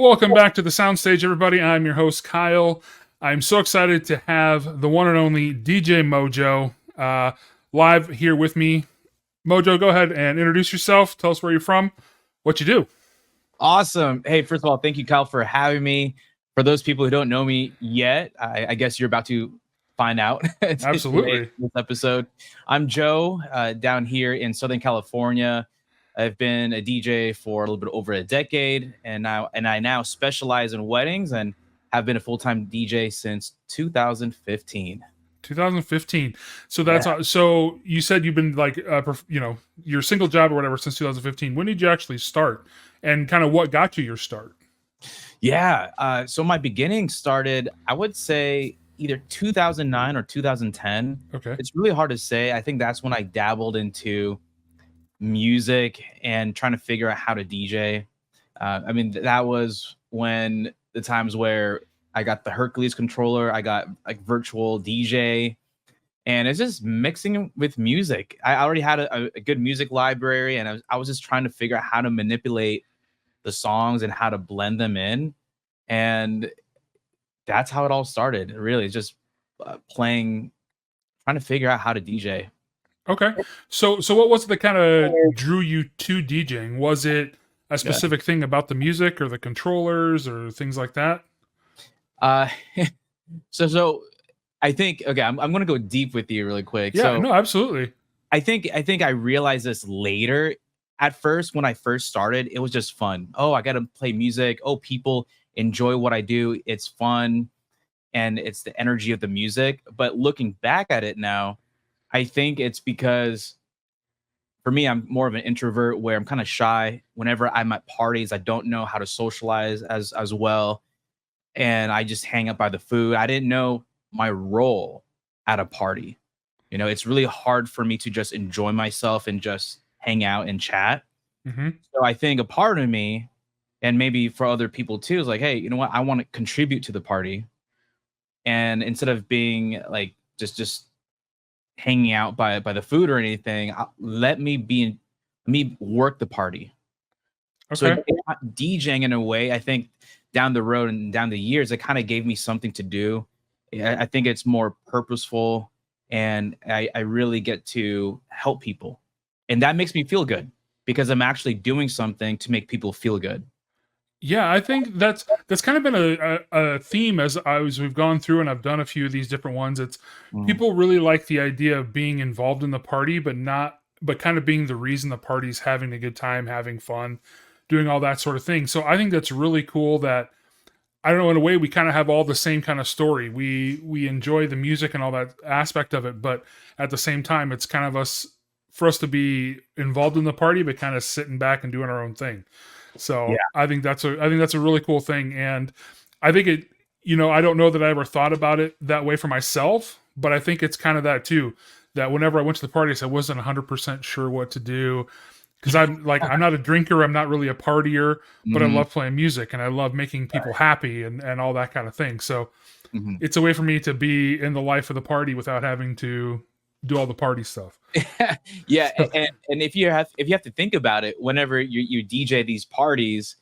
Welcome back to the Soundstage, everybody. I'm your host, Kyle. I'm so excited to have the one and only DJ Mojo live here with me. Mojo, go ahead and introduce yourself. Tell us where you're from, what you do. Awesome. Hey, first of all, thank you, Kyle, for having me. For those people who don't know me yet, I guess you're about to find out today Absolutely. in this episode. I'm Joe, down here in Southern California. I've been a DJ for a little bit over a decade, and I now specialize in weddings and have been a full-time DJ since 2015. 2015. So Yeah. so you said you've been like your single job or whatever since 2015. When did you actually start, and kind of what got you your start? Yeah. So my beginning started, I would say, either 2009 or 2010. Okay. It's really hard to say. I think that's when I dabbled into music and trying to figure out how to DJ. I mean, that was when the times where I got the Hercules controller, I got like virtual DJ, and it's just mixing with music. I already had a good music library, and I was just trying to figure out how to manipulate the songs and how to blend them in. And that's how it all started. Really, just playing, trying to figure out how to DJ. Okay. So what was it that kind of drew you to DJing? Was it a Yeah. specific thing about the music or the controllers or things like that? Uh, so I think, okay, I'm gonna go deep with you really quick. Yeah, So no, absolutely. I think I realized this later. At first, when I first started, it was just fun. Oh, I got to play music. Oh, people enjoy what I do. It's fun, and it's the energy of the music. But looking back at it now, I think it's because for me, I'm more of an introvert where I'm kind of shy. Whenever I'm at parties, I don't know how to socialize as well, and I just hang up by the food. I didn't know my role at a party. It's really hard for me to just enjoy myself and just hang out and chat. Hmm. So I think a part of me, and maybe for other people too, is like, hey, you know what? I want to contribute to the party, and instead of being like just hanging out by the food or anything, let me let me work the party. So Okay. DJing in a way, I think down the road and down the years, it kind of gave me something to do. I think it's more purposeful, and I really get to help people, and that makes me feel good because I'm actually doing something to make people feel good. Yeah, I think that's kind of been a theme as we've gone through, and I've done a few of these different ones. It's Mm. people really like the idea of being involved in the party, but kind of being the reason the party's having a good time, having fun, doing all that sort of thing. So I think that's really cool that I don't know, in a way we kind of have all the same kind of story. We enjoy the music and all that aspect of it, but at the same time it's kind of us for us to be involved in the party but kind of sitting back and doing our own thing. Yeah. So I think that's a really cool thing, and I think it. I don't know that I ever thought about it that way for myself, but I think it's kind of that too. That whenever I went to the parties, I wasn't 100% sure what to do because I'm not a drinker, I'm not really a partier, but I Mhm. love playing music and I love making people happy and all that kind of thing. So Mhm. it's a way for me to be in the life of the party without having to do all the party stuff. Yeah, and if you have to think about it, whenever you DJ these parties,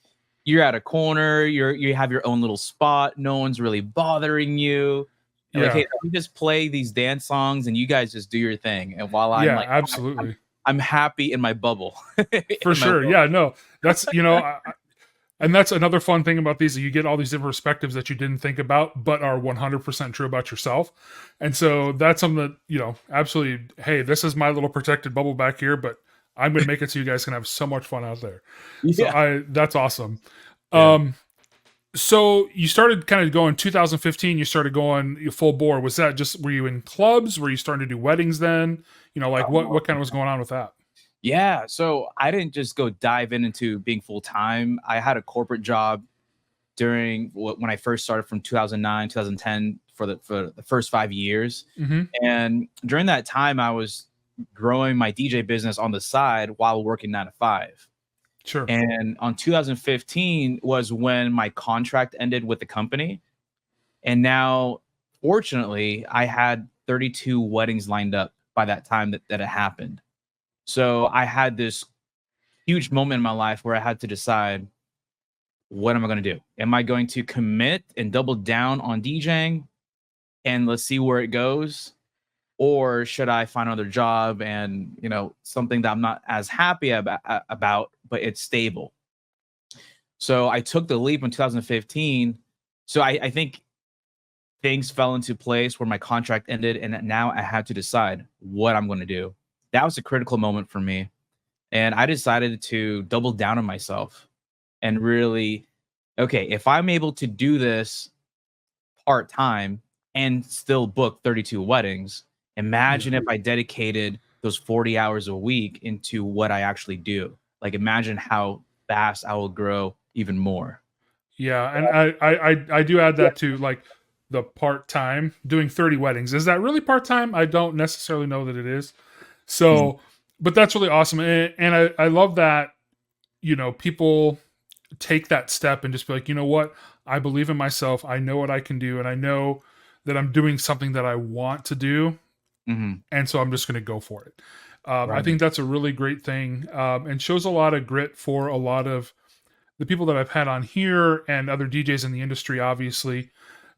you're at a corner, you have your own little spot, no one's really bothering you. And like, hey, Yeah, let me just play these dance songs and you guys just do your thing. And while I'm yeah, like, absolutely. I'm happy in my bubble, For in my sure. world. Yeah, no, that's and that's another fun thing about these. You get all these different perspectives that you didn't think about, but are 100% true about yourself. And so that's something that absolutely. Hey, this is my little protected bubble back here, but I'm going to make it so you guys can have so much fun out there. So Yeah. that's awesome. Yeah. Um, so you started kind of going 2015. You started going full bore. Was that just were you in clubs? Were you starting to do weddings then? Like what kind of was going on with that? Yeah. So I didn't just go dive into being full time. I had a corporate job during when I first started from 2009, 2010 for the first 5 years. Hmm. And during that time, I was growing my DJ business on the side while working 9 to 5. Sure. And on 2015 was when my contract ended with the company. And now, fortunately, I had 32 weddings lined up by that time that it happened. So I had this huge moment in my life where I had to decide, what am I going to do? Am I going to commit and double down on DJing and let's see where it goes? Or should I find another job and, something that I'm not as happy about, but it's stable? So I took the leap in 2015. So I think things fell into place where my contract ended, and now I had to decide what I'm going to do. That was a critical moment for me. And I decided to double down on myself and really, okay, if I'm able to do this part time and still book 32 weddings, imagine if I dedicated those 40 hours a week into what I actually do. Like, imagine how fast I will grow even more. Yeah, and I do add that to like the part time doing 30 weddings. Is that really part time? I don't necessarily know that it is. Mhm. So, but that's really awesome, and I love that people take that step and just be like, you know what, I believe in myself. I know what I can do, and I know that I'm doing something that I want to do, Mhm. and so I'm just going to go for it. I Right. think that's a really great thing, and shows a lot of grit for a lot of the people that I've had on here and other DJs in the industry, obviously,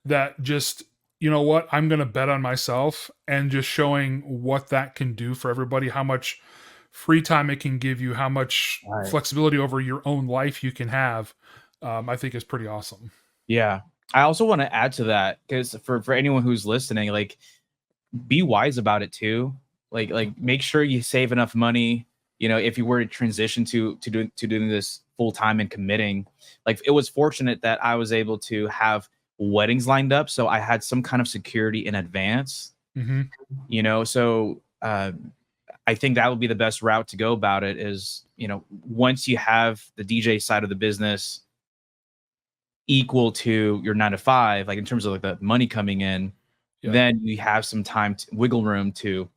that just, you know what, I'm going to bet on myself, and just showing what that can do for everybody, how much free time it can give you, how much Right. flexibility over your own life you can have. I think is pretty awesome. Yeah. I also want to add to that because for anyone who's listening, like, be wise about it too. Like make sure you save enough money. If you were to transition to doing this full time and committing, like, it was fortunate that I was able to have weddings lined up, so I had some kind of security in advance. Hmm. So I think that would be the best route to go about it. Is once you have the DJ side of the business equal to your 9 to 5, like in terms of like the money coming in, Yeah, then you have some time wiggle room to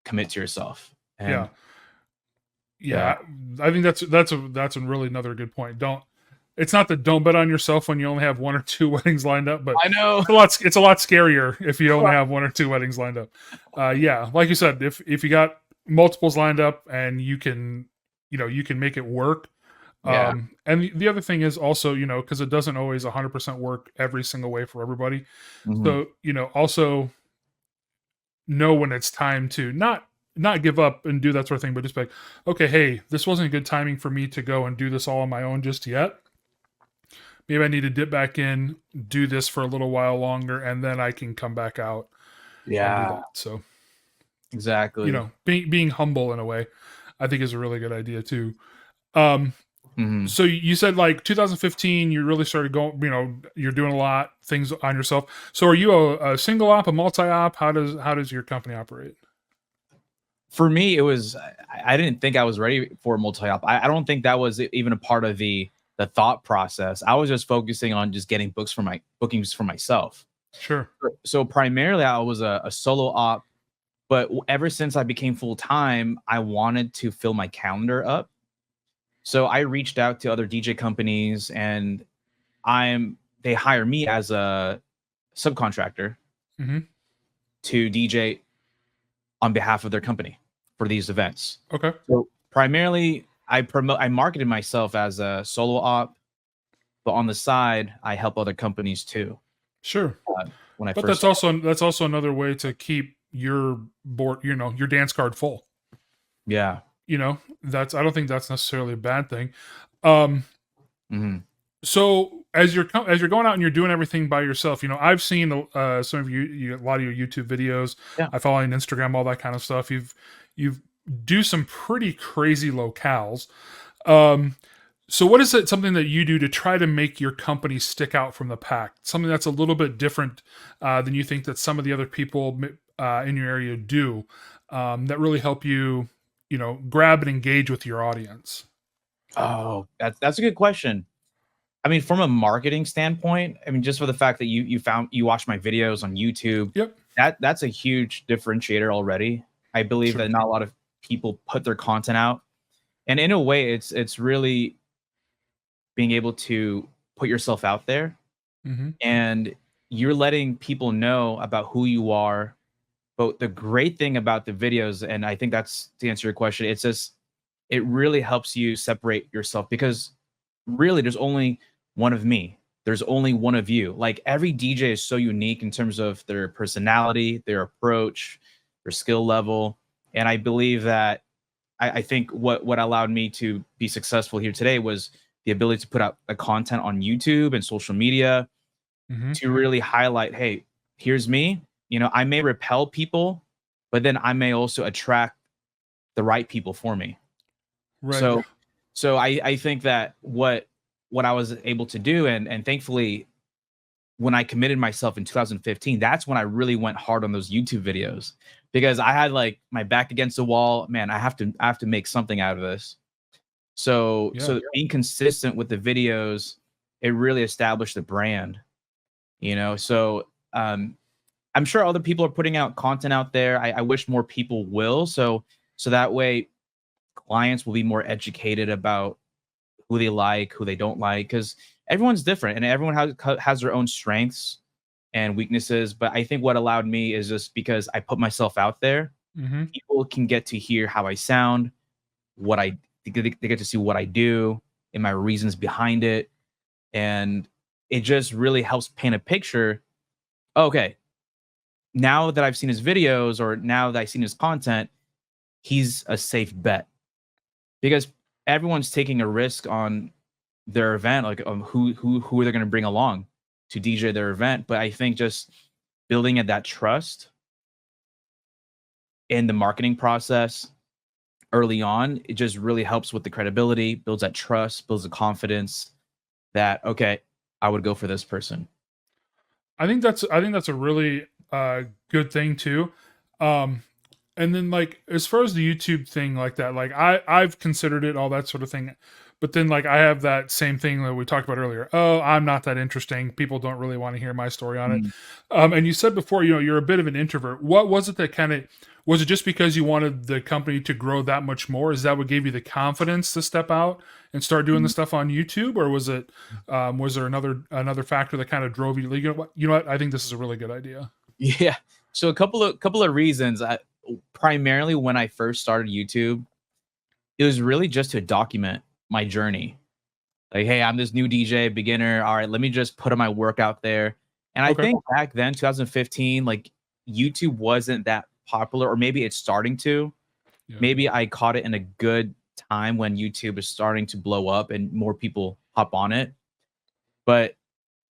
commit to yourself. yeah, And yeah, yeah. I think that's a really another good point. Don't It's not that don't bet on yourself when you only have one or two weddings lined up, but I know. it's a lot scarier if you only have one or two weddings lined up. Yeah, like you said, if you got multiples lined up and you can make it work. Yeah. And the other thing is also, because it doesn't always 100% work every single way for everybody. Mhm. So, also know when it's time to not give up and do that sort of thing, but just be like, okay, hey, this wasn't good timing for me to go and do this all on my own just yet. Maybe I need to dip back in, do this for a little while longer, and then I can come back out and do Yeah, that. So, exactly. being humble in a way, I think is a really good idea too. Um, Mhm. so you said like 2015, you really started going, you're doing a lot things on yourself. So are you a single op, a multi op? How does your company operate? For me, it was I didn't think I was ready for multi-op. I don't think that was even a part of the thought process. I was just focusing on just getting bookings for myself. Sure. So primarily I was a solo op, but ever since I became full time, I wanted to fill my calendar up. So I reached out to other DJ companies, and they hire me as a subcontractor Hmm. to DJ on behalf of their company for these events. Okay. So primarily I marketed myself as a solo op, but on the side I help other companies too. Sure. Uh, when I But first that's also another way to keep your board, your dance card full. Yeah. That's I don't think that's necessarily a bad thing. Um, Mhm. so as you're going out and you're doing everything by yourself, I've seen some of a lot of your YouTube videos. Yeah. I follow you on Instagram, all that kind of stuff. You've do some pretty crazy locales. Um, so what is it something that you do to try to make your company stick out from the pack? Something that's a little bit different than you think that some of the other people in your area do, that really help you, grab and engage with your audience. Oh, that's a good question. I mean, from a marketing standpoint, I mean, just for the fact that you watch my videos on YouTube, Yep. that's a huge differentiator already. I believe Sure. that not a lot of people put their content out. And in a way, it's really being able to put yourself out there, Hmm. and you're letting people know about who you are. But the great thing about the videos, and I think that's to answer your question, it really helps you separate yourself, because really there's only one of me. There's only one of you. Like every DJ is so unique in terms of their personality, their approach, their skill level. And I believe that I think what allowed me to be successful here today was the ability to put out a content on YouTube and social media Hmm. to really highlight, hey, here's me. You know, I may repel people, but then I may also attract the right people for me. Right. So I think that what I was able to do, and thankfully when I committed myself in 2015, that's when I really went hard on those YouTube videos because I had like my back against the wall. Man, I have to make something out of this. Yeah. So being consistent with the videos, it really established the brand, you know. So I'm sure other people are putting out content out there. I wish more people will. So that way clients will be more educated about who they like, who they don't like, because everyone's different and everyone has their own strengths and weaknesses. But I think what allowed me is just because I put myself out there, Hmm. people can get to hear how I sound, what they get to see what I do and my reasons behind it. And it just really helps paint a picture. Okay, now that I've seen his videos or now that I've seen his content, he's a safe bet because everyone's taking a risk on their event, like who are they going to bring along to DJ their event. But I think just building at that trust in the marketing process early on, it just really helps with the credibility, builds that trust, builds the confidence that okay, I would go for this person. I think that's a really good thing too. Um, and then like as far as the YouTube thing like that, like I've considered it all that sort of thing, but then like I have that same thing that we talked about earlier. Oh, I'm not that interesting. People don't really want to hear my story on it. Mm. And you said before, you know, you're a bit of an introvert. What was it that kind of was it just because you wanted the company to grow that much more? Is that what gave you the confidence to step out and start doing the stuff on YouTube, or was there another factor that kind of drove you? Like, you know what? I think this is a really good idea. Yeah. So a couple of reasons. Primarily when I first started YouTube, it was really just to document my journey. Like, hey, I'm this new DJ beginner. All right, let me just put my work out there. And I Okay. think back then, 2015, like YouTube wasn't that popular, or maybe it's starting to. Yeah. Maybe I caught it in a good time when YouTube is starting to blow up and more people hop on it. But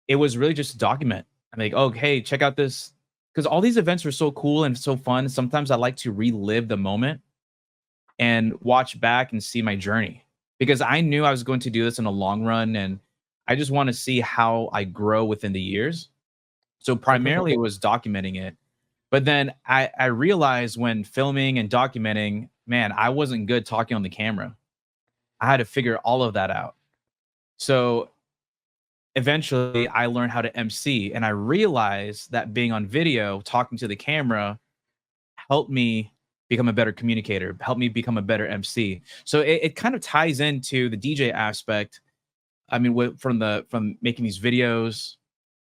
it was really just to document. I'm like, oh, hey, check out this. Because all these events are so cool and so fun. Sometimes I like to relive the moment and watch back and see my journey because I knew I was going to do this in the long run and I just want to see how I grow within the years. So Okay. primarily it was documenting it. But then I realized when filming and documenting, man, I wasn't good talking on the camera. I had to figure all of that out. So eventually I learned how to MC and I realized that being on video, talking to the camera helped me become a better communicator, helped me become a better MC. So it kind of ties into the DJ aspect. I mean, from making these videos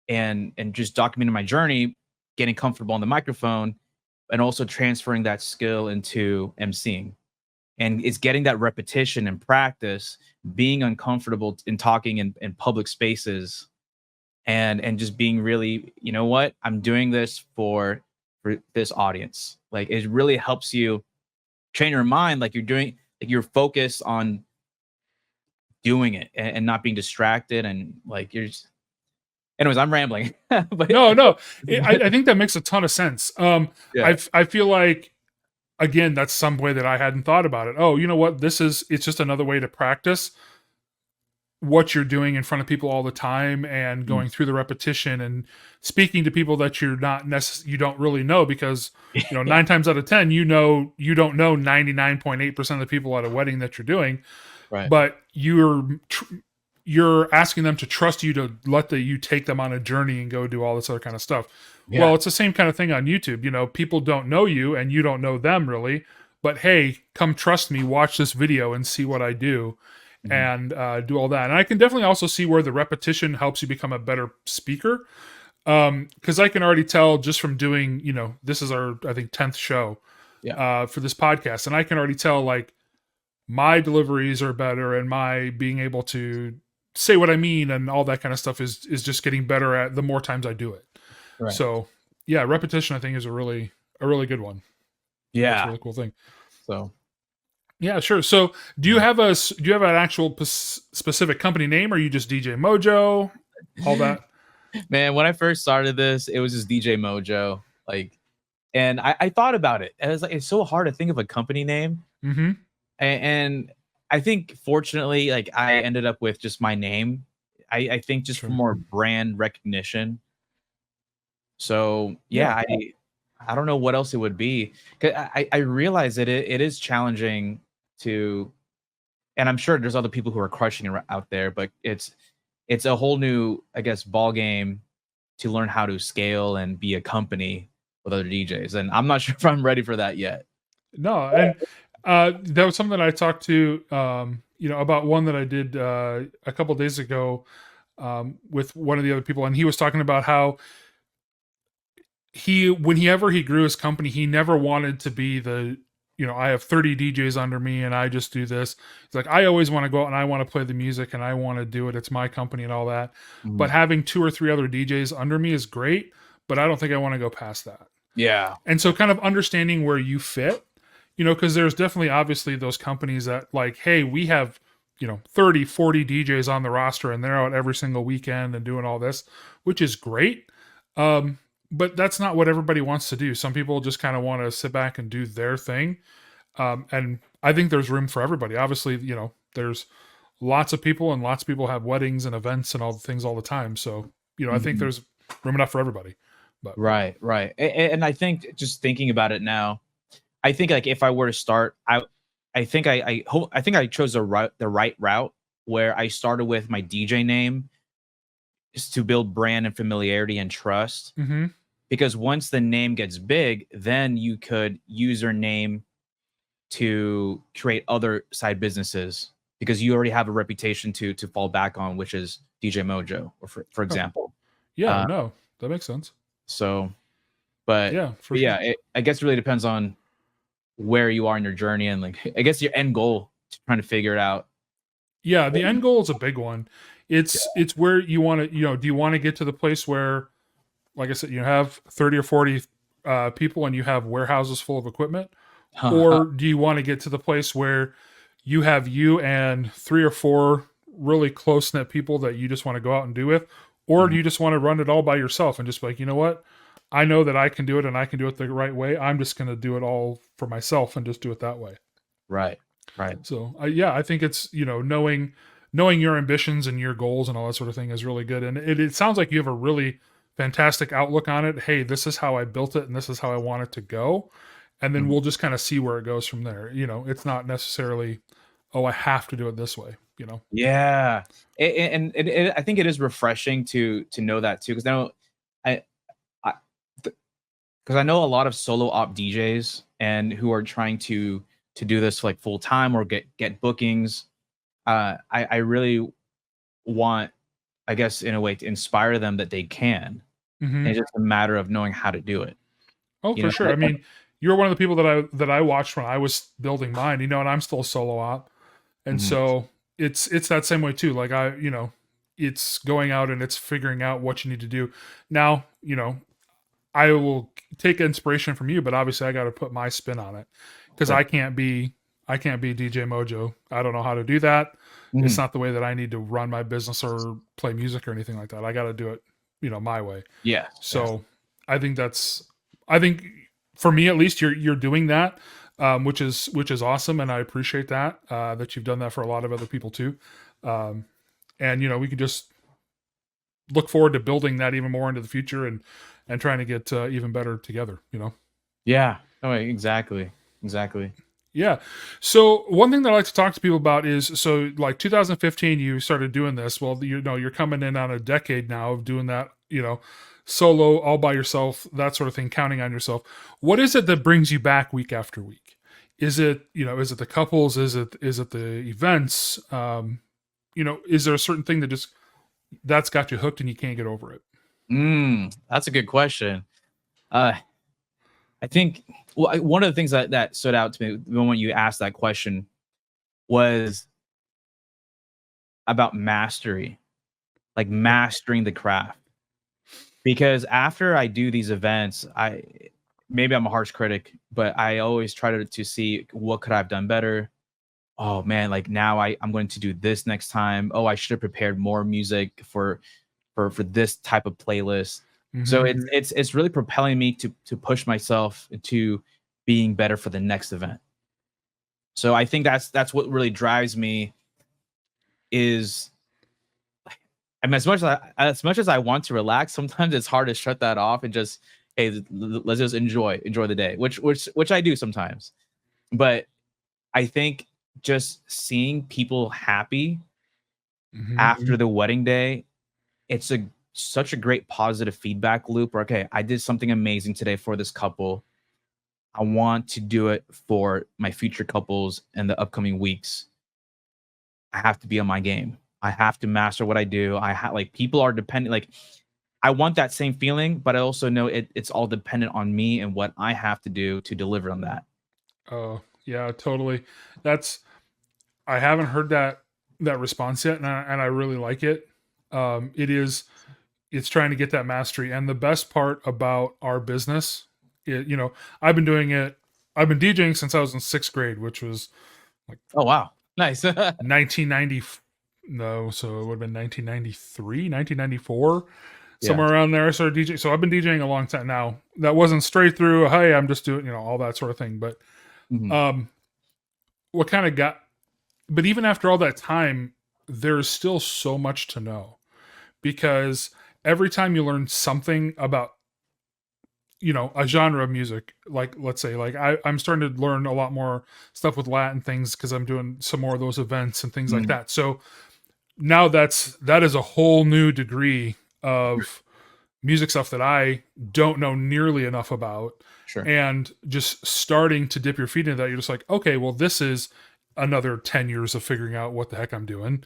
and just documenting my journey, getting comfortable on the microphone, and also transferring that skill into MCing. And it's getting that repetition and practice, being uncomfortable in talking in public spaces and just being really, you know what, I'm doing this for this audience. Like it really helps you train your mind, like you're doing, like you're focused on doing it and not being distracted and like you're just, anyways, I'm rambling. but No, no, I think that makes a ton of sense. yeah. I feel like again that's some way that I hadn't thought about it. Oh, you know what? It's just another way to practice what you're doing in front of people all the time and Mm. going through the repetition and speaking to people that you don't really know because you know Yeah. 9 times out of 10 you don't know 99.8% of the people at a wedding that you're doing, Right. but you're asking them to trust you to you take them on a journey and go do all this other kind of stuff. Well, Yeah. it's the same kind of thing on YouTube. You know, people don't know you and you don't know them really, but hey, come trust me, watch this video and see what I do Mhm. and do all that. And I can definitely also see where the repetition helps you become a better speaker. Because I can already tell just from doing, you know, this is our I think 10th show Yeah. for this podcast, and I can already tell like my deliveries are better and my being able to say what I mean and all that kind of stuff is just getting better at the more times I do it. Right. So yeah, repetition I think is a really good one. That's a Yeah. really cool thing. So Yeah, sure. So do you have an actual specific company name, or you just DJ Mojo, all that? man, when I first started this, it was just DJ Mojo. Like, and I thought about it. And it's like it's so hard to think of a company name. Mm-hmm. And I think fortunately, like I ended up with just my name. I think just for Sure. more brand recognition. So Yeah. yeah, I don't know what else it would be. 'Cause I realize that it is challenging to, and I'm sure there's other people who are crushing it out there, but it's a whole new, I guess, ball game to learn how to scale and be a company with other DJs. And I'm not sure if I'm ready for that yet. No, and that was something I talked to about one that I did a couple days ago with one of the other people, and he was talking about how whenever he grew his company, he never wanted to be the, I have 30 DJs under me and I just do this. It's like, I always want to go out and I want to play the music and I want to do it. It's my company and all that. But Mhm. having two or three other DJs under me is great, but I don't think I want to go past that. Yeah. And so kind of understanding where you fit, because there's definitely obviously those companies that like, hey, we have, 30, 40 DJs on the roster and they're out every single weekend and doing all this, which is great. But that's not what everybody wants to do. Some people just kind of want to sit back and do their thing. And I think there's room for everybody. Obviously, there's lots of people and lots of people have weddings and events and all the things all the time. So, I think Mhm. there's room enough for everybody. But Right, right. And I think just thinking about it now, I think like if I were to start, I think I hope I think I chose the right route where I started with my DJ name is to build brand and familiarity and trust. mm-hmm. Because once the name gets big, then you could use your name to create other side businesses because you already have a reputation to fall back on, which is DJ Mojo, or for Oh, example. yeah, Uh, no, that makes sense. so, but, Yeah, for but yeah, sure. I guess it really depends on where you are in your journey and like I guess your end goal to trying to figure it out. Yeah, the end goal is a big one. It's where you want to, do you want to get to the place where, like I said, you have 30 or 40 people and you have warehouses full of equipment? Or do you want to get to the place where you have you and three or four really close knit people that you just want to go out and do with? Or do Mhm. you just want to run it all by yourself and just be like, you know what? I know that I can do it and I can do it the right way. I'm just going to do it all for myself and just do it that way. Right, right. So yeah, I think it's, knowing your ambitions and your goals and all that sort of thing is really good. And it sounds like you have a really fantastic outlook on it. Hey, this is how I built it and this is how I want it to go. And then Mhm. we'll just kind of see where it goes from there. It's not necessarily, oh, I have to do it this way. Yeah, I think it is refreshing to know that too because now I I because I know a lot of solo op DJs and who are trying to do this like full time or get bookings. I really want, I guess, in a way, to inspire them that they can. Hmm. And it's just a matter of knowing how to do it. Oh, You for know, sure. I mean, you're one of the people that I watched when I was building mine, and I'm still a solo op. And Mhm. so it's that same way too. Like it's going out and it's figuring out what you need to do. Now, I will take inspiration from you, but obviously I got to put my spin on it because Right. I can't be DJ Mojo. I don't know how to do that. It's Mhm. not the way that I need to run my business or play music or anything like that. I got to do it, my way. Yes. Yes. So I think I think for me at least, you're doing that, which is awesome, and I appreciate that that you've done that for a lot of other people too. Um, and we can just look forward to building that even more into the future and trying to get even better together. Yeah. Oh, exactly. Exactly. Yeah. So one thing that I like to talk to people about is, so like 2015 you started doing this. Well, you're coming in on a decade now of doing that, solo, all by yourself, that sort of thing, counting on yourself. What is it that brings you back week after week? Is it the couples? Is it the events? Is there a certain thing that's got you hooked and you can't get over it? That's a good question. Uh, I think one of the things that stood out to me the moment you asked that question was about mastery, like mastering the craft. Because after I do these events, I maybe I'm a harsh critic, but I always try to see what could I have done better. Oh man, like now I'm going to do this next time. Oh, I should have prepared more music for this type of playlist. So Mm-hmm. it's really propelling me to push myself into being better for the next event. So I think that's what really drives me is I mean, as much as I want to relax, sometimes it's hard to shut that off and just hey, let's just enjoy the day, which I do sometimes. But I think just seeing people happy Mm-hmm. after the wedding day, it's a such a great positive feedback loop. Where, okay, I did something amazing today for this couple. I want to do it for my future couples in the upcoming weeks. I have to be on my game. I have to master what I do. Like people are dependent. Like I want that same feeling, but I also know it's all dependent on me and what I have to do to deliver on that. Oh, yeah, totally. That's I haven't heard that response yet, and I really like it. It's trying to get that mastery, and the best part about our business, I've been doing it. I've been DJing since I was in sixth grade, which was like Oh wow, nice. 1990. No, so it would have been 1993, 1994, Yeah. somewhere around there. I started DJing. So I've been DJing a long time now. That wasn't straight through. Hey, I'm just doing all that sort of thing. But Mhm. um, what kind of got but even after all that time, there's still so much to know because every time you learn something about a genre of music, like let's say like I'm starting to learn a lot more stuff with Latin things because I'm doing some more of those events and things like Mhm. that. So now that is a whole new degree of music stuff that I don't know nearly enough about. Sure. And just starting to dip your feet into that, you're just like, okay, well, this is another 10 years of figuring out what the heck I'm doing,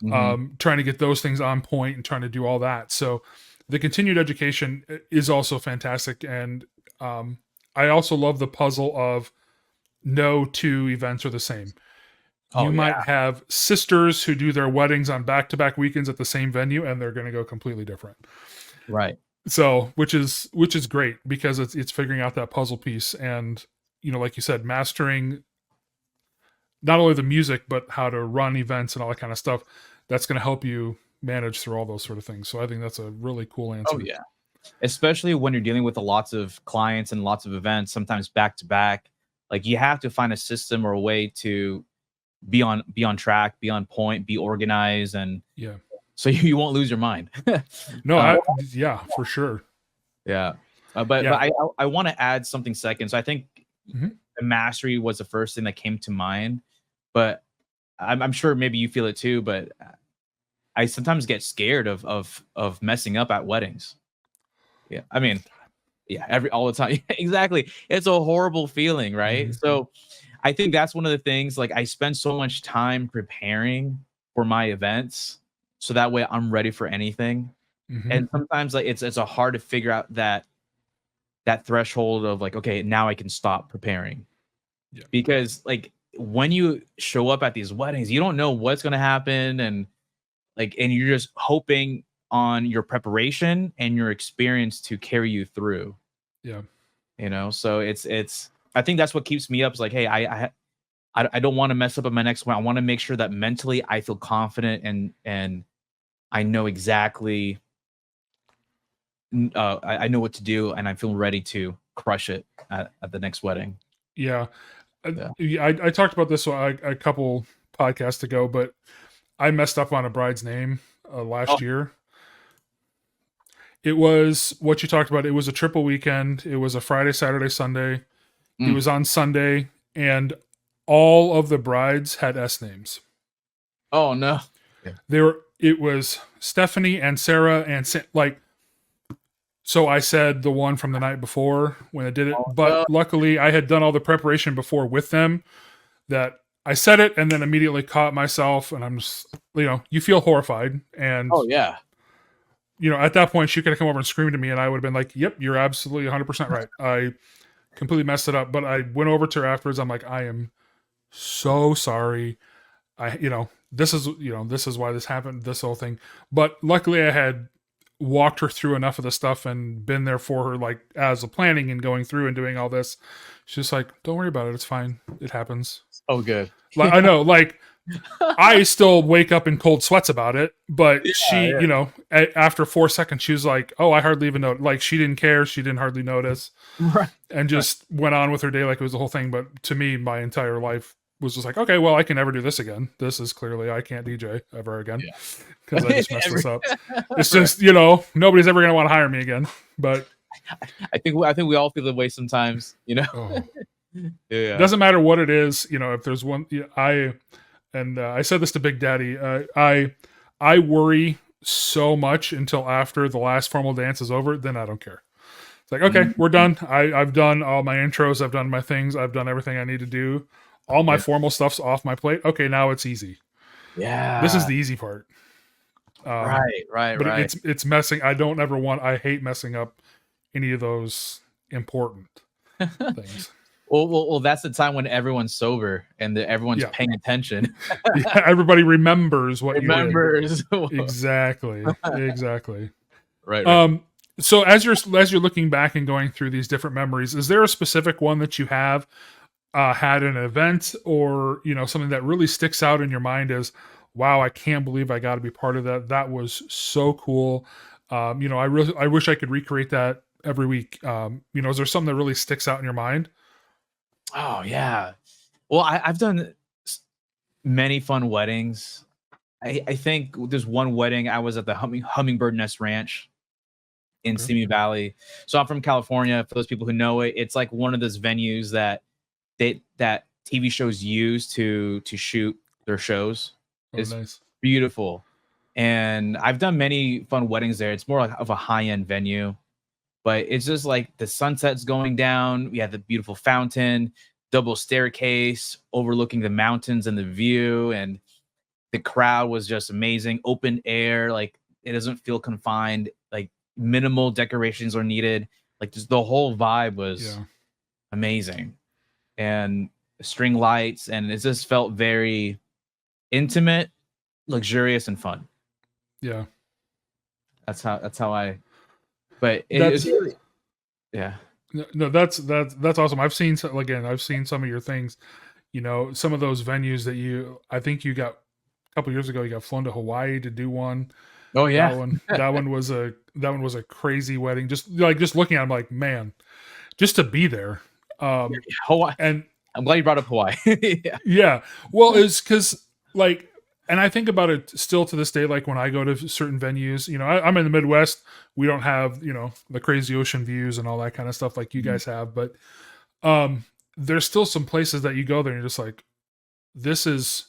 Mhm. trying to get those things on point and trying to do all that. So the continued education is also fantastic. And I also love the puzzle of no two events are the same. Oh You yeah. might have sisters who do their weddings on back to back weekends at the same venue, and they're going to go completely different. Right. So, which is great because it's figuring out that puzzle piece, and like you said, mastering not only the music but how to run events and all that kind of stuff. That's going to help you manage through all those sort of things. So, I think that's a really cool Oh answer. yeah. Especially when you're dealing with lots of clients and lots of events, sometimes back to back. Like you have to find a system or a way to be on track, be on point, be organized, and Yeah. so you won't lose your mind. No, uh, yeah, for sure. yeah. But Yeah. I want to add something second. So I think Hmm. the mastery was the first thing that came to mind, but I'm sure maybe you feel it too. But I sometimes get scared of messing up at weddings. Yeah, I mean, yeah, every all the time. Exactly. It's a horrible feeling, right? Hmm. So I think that's one of the things. Like I spend so much time preparing for my events, so that way I'm ready for anything. Hmm. And sometimes like it's a hard to figure out that threshold of like, okay, now I can stop preparing. Yeah. Because like when you show up at these weddings, you don't know what's gonna happen and you're just hoping on your preparation and your experience to carry you through, Yeah. so it's I think that's what keeps me up is like, hey, I don't want to mess up at my next one. I want to make sure that mentally I feel confident and I know exactly I know what to do and I feel ready to crush it at the next wedding. Yeah. Yeah. I talked about this a couple podcasts ago, but I messed up on a bride's name Oh. last year. It was what you talked about. It was a triple weekend. It was a Friday, Saturday, Sunday. It Mm. was on Sunday, and all of the brides had S names. Oh no. Yeah. They were. It was Stephanie and Sarah and like. So I said the one from the night before when I did it, Oh but no. luckily I had done all the preparation before with them. That I said it and then immediately caught myself, and I'm just you feel horrified, and Oh yeah. at that point she could have come over and screamed at me, and I would have been like, "Yep, you're absolutely 100% right. I completely messed it up." But I went over to her afterwards. I'm like, "I am so sorry. I this is, this is why this happened, this whole thing. But luckily I had walked her through enough of the stuff and been there for her, like as a planning and going through and doing all this. She's like, don't worry about it, it's fine, it happens. Oh, good. Like, I know, like, I still wake up in cold sweats about it, but she, yeah. after 4 seconds, she was like, "Oh, I hardly even know." Like, she didn't care, she didn't hardly notice, Right. and just went on with her day like it was the whole thing. But to me, my entire life was just like, "Okay, well, I can never do this again. This is clearly I can't DJ ever again Yeah. because I just messed this up. It's Right. just nobody's ever gonna want to hire me again." But I think we all feel the way sometimes. oh, it Yeah. doesn't matter what it is. If there's one, I said this to Big Daddy. I worry so much until after the last formal dance is over. Then I don't care. It's like, okay, we're Mhm. done. I've done all my intros. I've done my things. I've done everything I need to do. All my Yeah. formal stuff's off my plate. Okay, now it's easy. This is Yeah. the easy part. Right. Right. But Right. it's messing. I don't ever want. I hate messing up any of those important things. Well, that's the time when everyone's sober and everyone's Yeah, paying attention. yeah. Everybody remembers what you did. Remembers. Exactly. Exactly. Right. Right. So as you're looking back and going through these different memories, is there a specific one that you have had an event, or something that really sticks out in your mind as, wow, I can't believe I got to be part of that. That was so cool. I wish I could recreate that every week. Is there something that really sticks out in your mind? Oh yeah. Well, I've done many fun weddings. I think there's one wedding I was at the Hummingbird Nest Ranch in Okay. Simi Valley. So I'm from California. For those people who know it, it's like one of those venues that TV shows use to shoot their shows. Oh, It's nice. beautiful, and I've done many fun weddings there. It's more like of a high end venue, but it's just like the sunset's going down. We have the beautiful fountain, double staircase overlooking the mountains and the view, and the crowd was just amazing. Open air, like it doesn't feel confined. Like minimal decorations are needed. Like just the whole vibe was Yeah. amazing, and string lights, and it just felt very intimate, luxurious, and fun. Yeah. That's how I. But it's That's really, yeah. no, that's awesome. I've seen some of your things. Some of those venues that I think you got a couple years ago. You got flown to Hawaii to do one. Oh That yeah. one, that one was a crazy wedding. Just looking at, it, I'm like, man, just to be there. Hawaii. And I'm glad you brought up Hawaii. Yeah. yeah, well, it's because like, and I think about it still to this day. Like when I go to certain venues, I'm in the Midwest. We don't have the crazy ocean views and all that kind of stuff like you Mhm. guys have, but um, there's still some places that you go there and you're just like, this is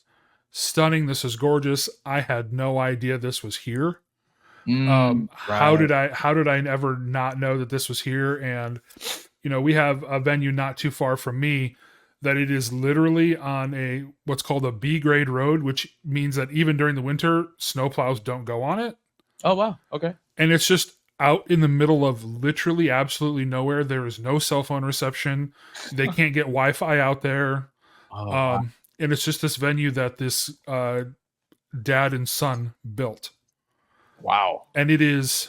stunning. This is gorgeous. I had no idea this was here. How Right. did I never not know that this was here? And we have a venue not too far from me that it is literally on a what's called a B grade road, which means that even during the winter, snowplows don't go on it. Oh wow. Okay. And it's just out in the middle of literally absolutely nowhere. There is no cell phone reception. They can't get Wi-Fi out there. Oh wow. And it's just this venue that this dad and son built, Wow. and it is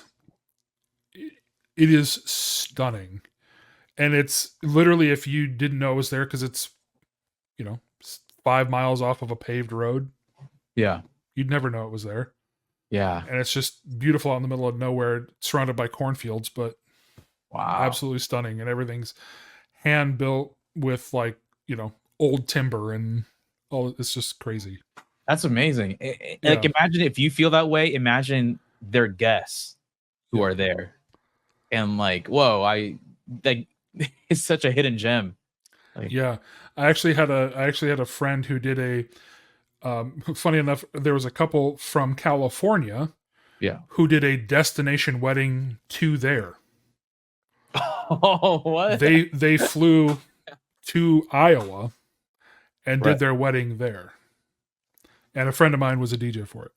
stunning. And it's literally, if you didn't know it was there, because it's 5 miles off of a paved road, Yeah. you'd never know it was there. Yeah. And it's just beautiful out in the middle of nowhere, surrounded by cornfields, but Wow. absolutely stunning. And everything's hand built with old timber and all. It's just crazy. That's amazing. Like Yeah. imagine if you feel that way, imagine their guests who Yeah. are there. And like, whoa, I like it's such a hidden gem. Like, Yeah. I actually had a friend who did funny enough, there was a couple from California yeah. who did a destination wedding to there. Oh, what? They flew to Iowa and Right. did their wedding there. And a friend of mine was a DJ for it.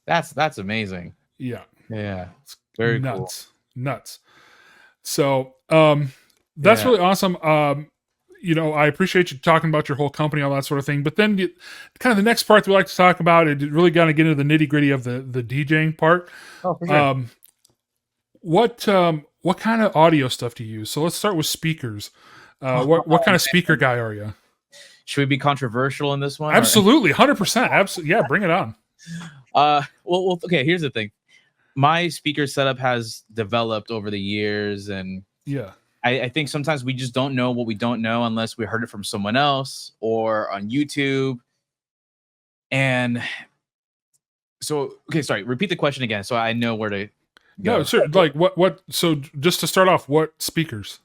That's amazing. Yeah. Yeah. It's Very cool. nuts. So, that's Yeah. really awesome. I appreciate you talking about your whole company, all that sort of thing. But then, kind of the next part that we like to talk about, it really got to get into the nitty gritty of the DJing part. Oh, for sure. Um, what kind of audio stuff do you use? So let's start with speakers. What kind of speaker guy are you? Should we be controversial in this one? Absolutely, 100%. Absolutely, yeah. Bring it on. Okay. Here's the thing. My speaker setup has developed over the years, and Yeah. I think sometimes we just don't know what we don't know unless we heard it from someone else or on YouTube. And so, okay, sorry. Repeat the question again, so I know where to go. No, sure. Like what? So just to start off, what speakers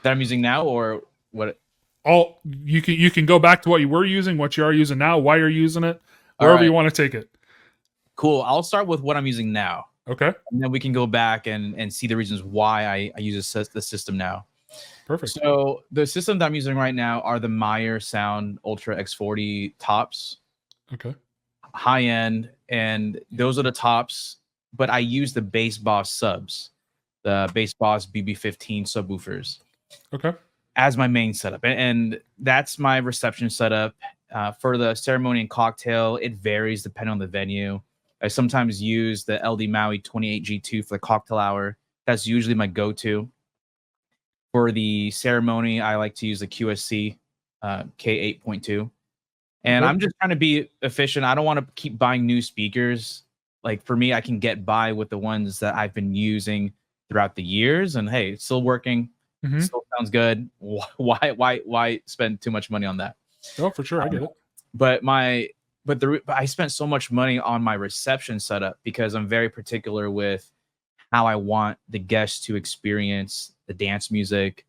That I'm using now, or what? all you can go back to what you were using, what you are using now, why you're using it, All wherever right. you want to take it. Cool. I'll start with what I'm using now, Okay. and then we can go back and see the reasons why I use the system now. Perfect. So the system that I'm using right now are the Meyer Sound Ultra X40 tops, Okay. high end, and those are the tops. But I use the Bass Boss subs, the Bass Boss BB15 subwoofers, Okay. as my main setup, and that's my reception setup. For the ceremony and cocktail, it varies depending on the venue. I sometimes use the LD Maui 28G2 for the cocktail hour. That's usually my go-to. For the ceremony, I like to use the QSC K8.2. And Okay. I'm just trying to be efficient. I don't want to keep buying new speakers. Like for me, I can get by with the ones that I've been using throughout the years. And hey, it's still working. Mm-hmm. Still sounds good. Why spend too much money on that? Oh, for sure, I get it. But I spent so much money on my reception setup because I'm very particular with how I want the guests to experience the dance music,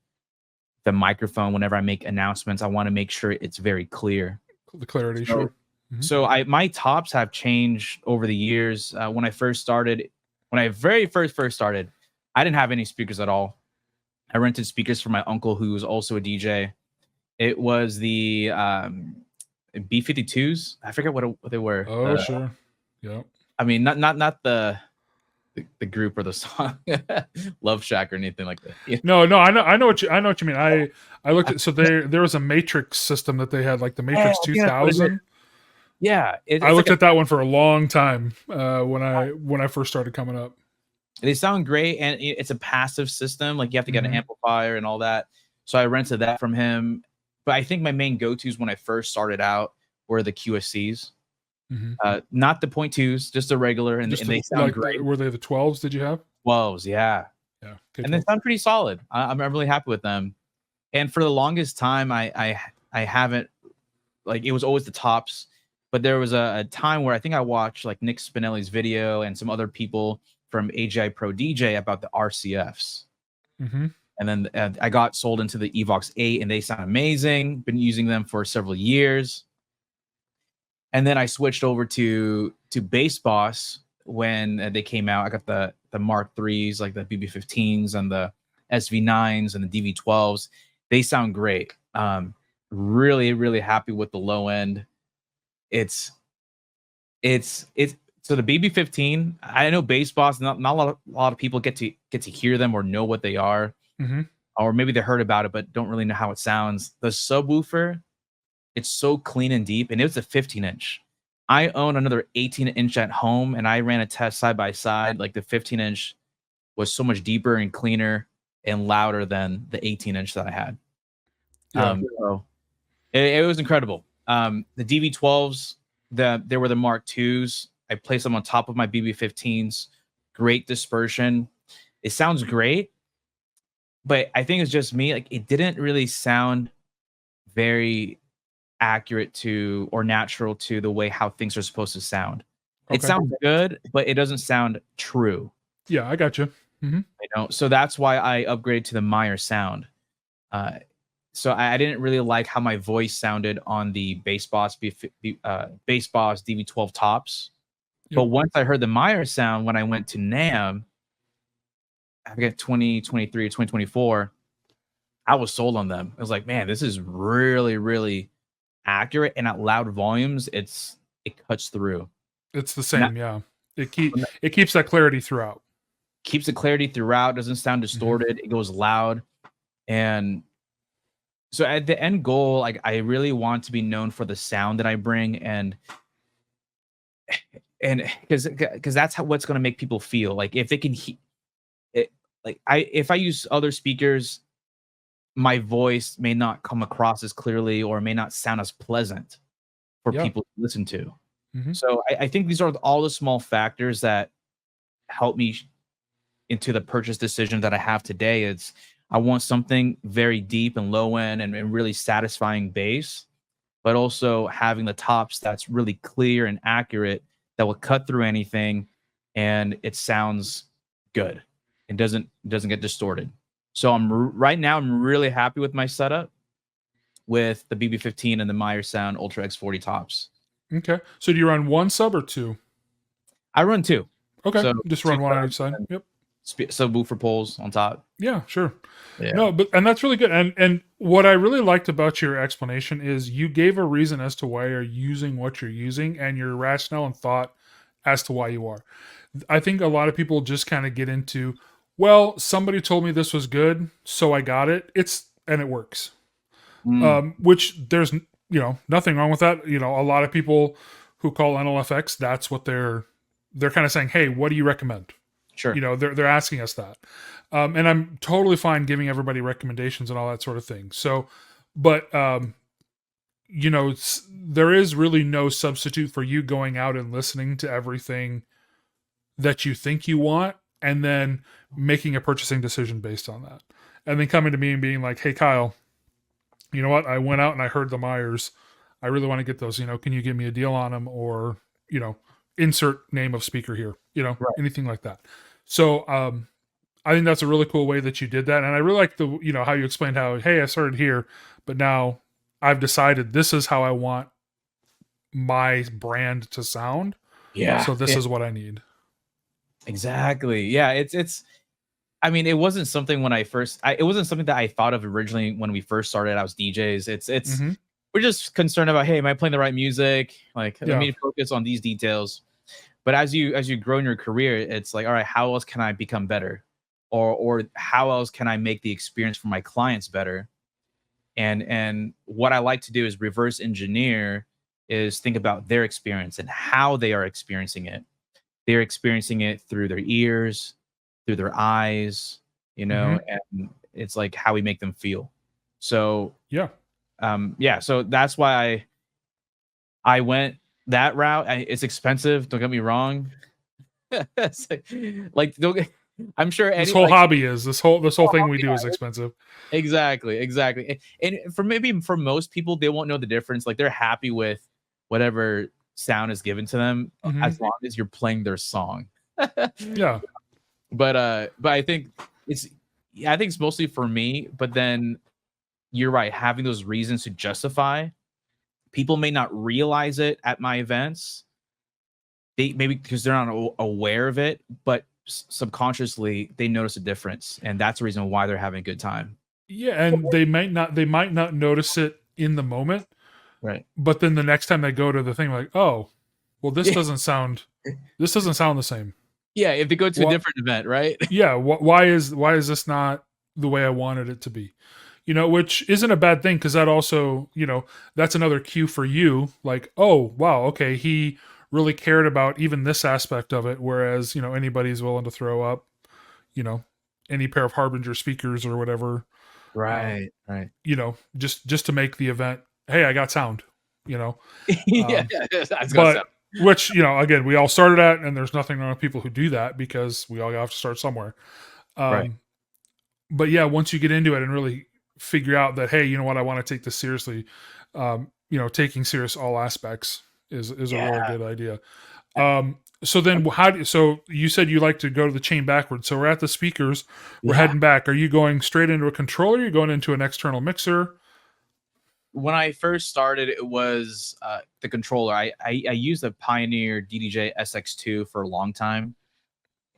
the microphone. Whenever I make announcements, I want to make sure it's very clear. The clarity, So, sure. Mhm. so my tops have changed over the years. When I very first started, I didn't have any speakers at all. I rented speakers from my uncle, who was also a DJ. It was the B52s. I forget what they were. Oh, sure. Yeah. I mean, not the group or the song Love Shack or anything like that. Yeah. No, I know what you mean. I looked at, so there was a Matrix system that they had, like the Matrix Yeah, that's what it is. 2000. Yeah, I looked at that one for a long time when I first started coming up. they sound great, and it's a passive system. Like you have to get an Mhm. amplifier and all that. So I rented that from him. But I think my main go-tos when I first started out were the QSCs, Mhm. not the point twos, just the regular, and they sound like great. were they the 12s? Did you have? 12s, yeah, Yeah. and they sound pretty solid. I'm really happy with them. And for the longest time, I haven't, like, it was always the tops. But there was a time where I think I watched like Nick Spinelli's video and some other people from AGI Pro DJ about the RCFs. Mm-hmm. And then I got sold into the Evox 8, and they sound amazing. Been using them for several years. And then I switched over to Bass Boss when they came out. I got the Mark IIIs, like the BB15s and the SV9s and the DV12s. They sound great. Really, really happy with the low end. It's so the BB15. I know Bass Boss. Not a lot of people get to hear them or know what they are, Mm-hmm. or maybe they heard about it but don't really know how it sounds. The subwoofer, it's so clean and deep, and it was a 15-inch. I own another 18-inch at home, and I ran a test side by side. Like the 15-inch was so much deeper and cleaner and louder than the 18-inch that I had. Yeah. So it was incredible. The DV12s, there were the Mark IIs. I placed them on top of my BB15s. Great dispersion. It sounds great, but I think it's just me. Like it didn't really sound very accurate to or natural to the way how things are supposed to sound. It Okay. sounds good, but it doesn't sound true. Yeah, I got you. Mm-hmm. You know, so that's why I upgraded to the Meyer sound. So I didn't really like how my voice sounded on the Bass Boss Bass Boss DV12 tops. Yep. But once I heard the Meyer sound when I went to NAMM, I forget 2023 or 2024, I was sold on them. I was like, man, this is really, really accurate, and at loud volumes, it cuts through. It's the same, yeah. It keeps that clarity throughout. Keeps the clarity throughout, doesn't sound distorted. It goes loud. And So at the end goal, like I really want to be known for the sound that I bring, and because that's how what's going to make people feel like if they can it, like I if I use other speakers, my voice may not come across as clearly or may not sound as pleasant for Yeah. people to listen to. Hmm. So I think these are all the small factors that help me into the purchase decision that I have today. It's I want something very deep and low end and really satisfying bass, but also having the tops that's really clear and accurate that will cut through anything and it sounds good. It doesn't get distorted. So right now I'm really happy with my setup with the BB15 and the Meyer Sound Ultra X40 tops. Okay. So do you run one sub or two? I run two. Okay. So Just two run one on each subs side. and Yep. subwoofer poles on top. Yeah, sure. Yeah. No, but and that's really good. And what I really liked about your explanation is you gave a reason as to why you're using what you're using and your rationale and thought as to why you are. I think a lot of people just kind of get into, well, somebody told me this was good, so I got it. It's and it works. Mm, Which there's nothing wrong with that. A lot of people who call NLFX, that's what they're kind of saying, hey, what do you recommend? sure. They're asking us that, and I'm totally fine giving everybody recommendations and all that sort of thing. So, but there is really no substitute for you going out and listening to everything that you think you want, and then making a purchasing decision based on that, and then coming to me and being like, hey, Kyle, you know what? I went out and I heard the Myers. I really want to get those. Can you give me a deal on them, or insert name of speaker here? Right. Anything like that. So I think that's a really cool way that you did that, and I really like the how you explained how, hey, I started here, but now I've decided this is how I want my brand to sound. Yeah. So this is what I need. Exactly. Yeah, it's I mean, it wasn't something when it wasn't something that I thought of originally when we first started out as DJs. It's Mm-hmm. we're just concerned about, hey, am I playing the right music? Like, let Yeah. me focus on these details. But as you grow in your career, it's like, all right, how else can I become better? Or how else can I make the experience for my clients better? And what I like to do is reverse engineer, is think about their experience and how they are experiencing it. They're experiencing it through their ears, through their eyes, Mm-hmm. and it's like how we make them feel. So Yeah. yeah, so that's why I went that route. It's expensive, don't get me wrong. It's like I'm sure This any whole like hobby is this whole thing we do is expensive. exactly. And for most people, they won't know the difference. Like they're happy with whatever sound is given to them Mm-hmm. as long as you're playing their song. Yeah. But I think it's yeah, I think it's mostly for me, but then you're right, having those reasons to justify. People may not realize it at my events. They maybe because they're not aware of it, but subconsciously they notice a difference, and that's the reason why they're having a good time. Yeah, and they might not notice it in the moment, Right. but then the next time they go to the thing, like, oh, well, this Yeah. doesn't sound the same. Yeah. If they go to a What? different event, right? Yeah. Why is this not the way I wanted it to be? Which isn't a bad thing, because that also, that's another cue for you. Like, oh wow, okay, he really cared about even this aspect of it, whereas anybody's willing to throw up, you know, any pair of Harbinger speakers or whatever, Right. Right. just to make the event. Hey, I got sound. You know, Yeah. um, That's gonna but sound which again, we all started at, and there's nothing wrong with people who do that, because we all have to start somewhere. right. Um, but yeah, once you get into it and really figure out that, hey, you know what, I want to take this seriously. Taking serious all aspects is a really Yeah. good idea. So then so you said you like to go to the chain backwards. So we're at the speakers, we're Yeah. heading back. Are you going straight into a controller? You're going into an external mixer? When I first started, it was the controller. I used a Pioneer DDJ SX2 for a long time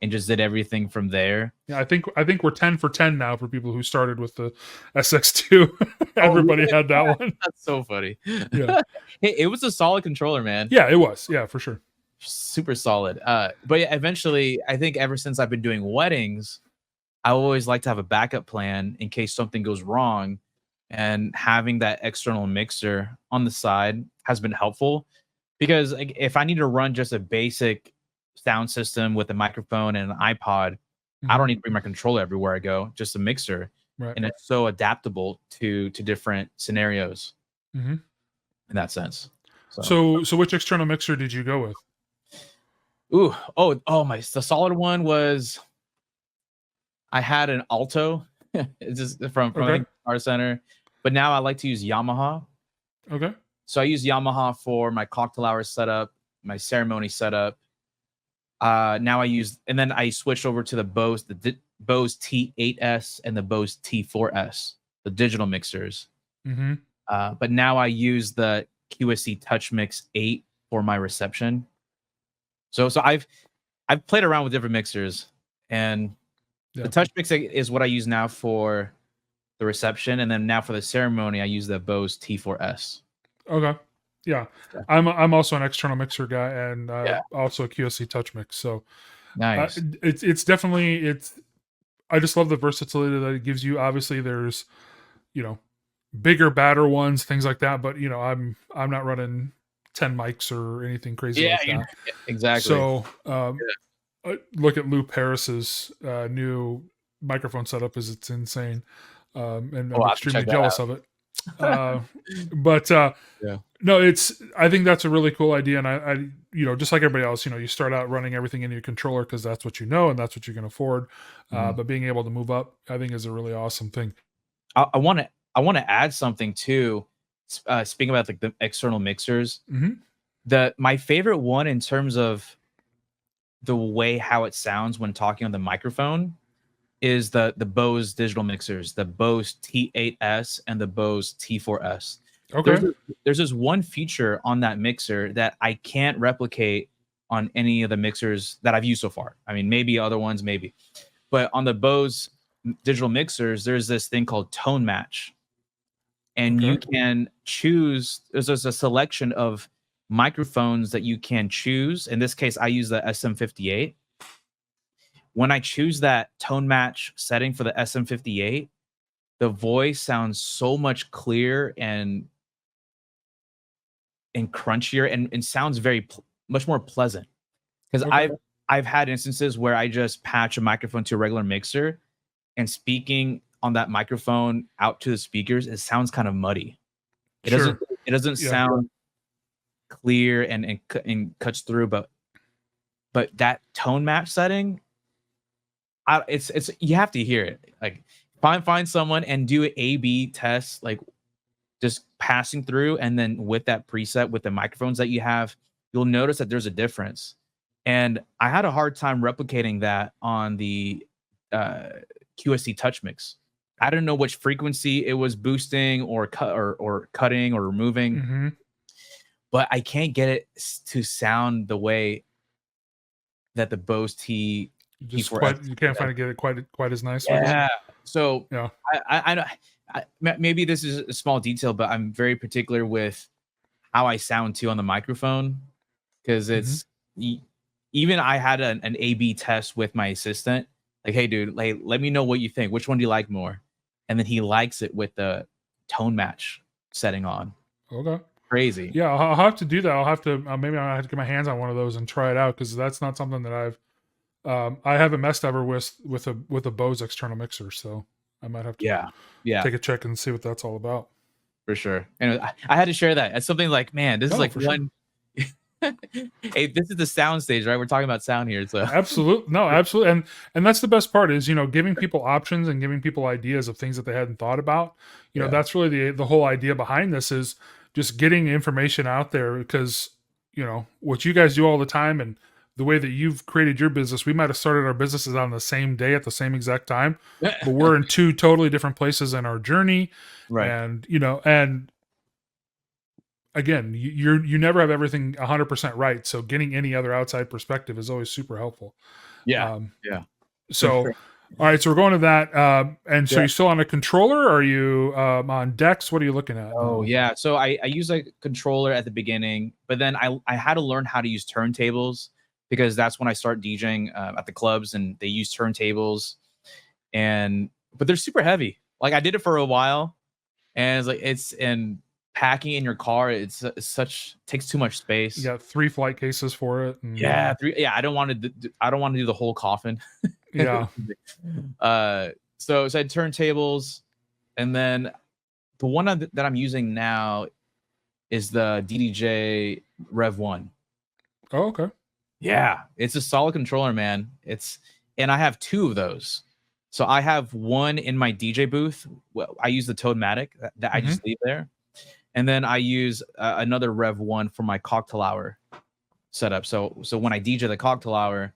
and just did everything from there. Yeah, I think we're 10 for 10 now for people who started with the SX2. Oh, Everybody really? had that one. That's so funny. Yeah. Hey, it was a solid controller, man. Yeah, it was. Yeah, for sure. Super solid. But yeah, eventually, I think ever since I've been doing weddings, I always like to have a backup plan in case something goes wrong. and having that external mixer on the side has been helpful, because like, if I need to run just a basic sound system with a microphone and an iPod, I don't Mhm. need to bring my controller everywhere I go, just a mixer. Right. And it's so adaptable to different scenarios Mhm. in that sense. So, So which external mixer did you go with? the solid one was, I had an Alto. It's just from I Okay. think Guitar Center, but now I like to use Yamaha. Okay. So I use Yamaha for my cocktail hour setup, my ceremony setup. Now I use, and then I switched over to the Bose T8S and the Bose T4S, the digital mixers. Mhm. But now I use the QSC Touch Mix 8 for my reception. So I've played around with different mixers, and the Yeah. Touch Mix is what I use now for the reception, and then now for the ceremony I use the Bose T4S. Okay. Yeah. Yeah. I'm also an external mixer guy and Yeah. also a QSC touch mix. So Nice. it's definitely it's. I just love the versatility that it gives you. Obviously, there's you know bigger, badder ones, things like that. But I'm not running 10 mics or anything crazy Yeah, like that. exactly. So look at Lou Paris's new microphone setup. Is it's insane, and Oh, I'm I'll have to extremely check that jealous of it. But Yeah. no, it's. I think that's a really cool idea, and just like everybody else, you start out running everything in your controller because that's what you know and that's what you can afford. Mhm. But being able to move up, I think, is a really awesome thing. I want to add something too. Speaking about like the external mixers, Hmm. the my favorite one in terms of the way how it sounds when talking on the microphone is the Bose digital mixers, the Bose T8S and the Bose T4S. There's Okay, this, there's this one feature on that mixer that I can't replicate on any of the mixers that I've used so far. I mean, maybe other ones, maybe, but on the Bose digital mixers, there's this thing called tone match, and you okay, can choose. There's a selection of microphones that you can choose. In this case, I use the SM58. When I choose that tone match setting for the SM58, the voice sounds so much clearer and crunchier, and sounds much more pleasant. Because okay, I've had instances where I just patch a microphone to a regular mixer, and speaking on that microphone out to the speakers, it sounds kind of muddy. It doesn't sure, it doesn't yeah, sound clear and cuts through, but that tone match setting, it's you have to hear it. Like, find someone and do an A/B test, like just passing through, and then with that preset with the microphones that you have, you'll notice that there's a difference. And I had a hard time replicating that on the uh, QSC Touch Mix. I don't know which frequency it was boosting or cutting or removing, hmm but I can't get it to sound the way that the Bose just T4S. quite you can't find to get it quite as nice with it. Yeah. So Yeah. I know, maybe this is a small detail, but I'm very particular with how I sound too on the microphone, because Hmm. even I had an A/B test with my assistant. Like, hey, dude, like, let me know what you think. Which one do you like more? And then he likes it with the tone match setting on. Okay. Crazy. Yeah, I'll have to do that. I'll have to maybe I'll have to get my hands on one of those and try it out because that's not something that I haven't messed ever with a Bose external mixer. So I might have to Yeah. Yeah. take a check and see what that's all about. For sure. And I had to share that. It's something like, man, this is No, like for sure. one. Hey, this is the sound stage, right? We're talking about sound here. So, Absolutely. No, absolutely. And that's the best part is, giving people options and giving people ideas of things that they hadn't thought about. yeah. That's really the whole idea behind this is just getting information out there because, what you guys do all the time and the way that you've created your business, we might have started our businesses on the same day at the same exact time, but we're in two totally different places in our journey. Right. And again, you never have everything 100% right. So getting any other outside perspective is always super helpful. Yeah. Um, Yeah. For so, sure. all right, so we're going to that. And so Yeah. you're still on a controller? Or are you on decks? What are you looking at Oh, now? yeah. So I use a controller at the beginning, but then I had to learn how to use turntables, because that's when I start DJing at the clubs, and they use turntables, but they're super heavy. Like, I did it for a while, and it's like it's and packing in your car. It's such takes too much You space. got 3 flight cases for it, and Yeah, I don't want to. I don't want to do the whole coffin. yeah. uh, so I had turntables, and then the one that I'm using now is the DDJ Rev One. Oh, okay. Yeah, it's a solid controller, man. And I have two of those. So I have one in my DJ booth. Well, I use the Toadmatic that I Mhm. just leave there, and then I use another Rev One for my cocktail hour setup. So when I DJ the cocktail hour,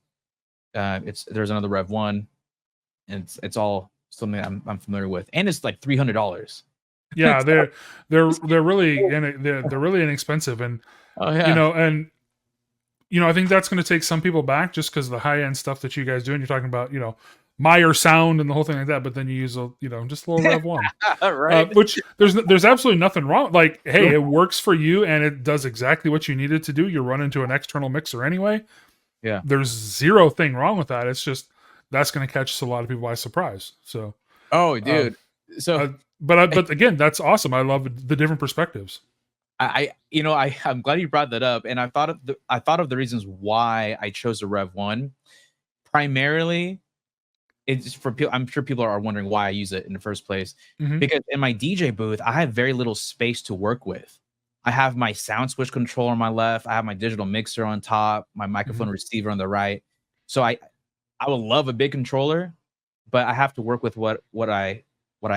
there's another Rev One, and it's all something I'm familiar with, and it's like $300. Yeah, So they're really they're really inexpensive, and oh you yeah, know, and I think that's going to take some people back just because the high end stuff that you guys do, and you're talking about, Meyer sound and the whole thing like that, but then you use just a little Rev One, right. which there's absolutely nothing wrong. Like, hey, it works for you, and it does exactly what you need it to do. You run into an external mixer anyway. Yeah. There's zero thing wrong with that. It's just that's going to catch a lot of people by surprise. So, Oh, uh, dude. So uh, but again, that's awesome. I love the different perspectives. I'm glad you brought that up, and I thought of the reasons why I chose the Rev One. Primarily, it's for people. I'm sure people are wondering why I use it in the first place. Hmm. Because in my DJ booth, I have very little space to work with. I have my sound switch controller on my left. I have my digital mixer on top, my Hmm. microphone receiver on the right. So I would love a big controller, but I have to work with what I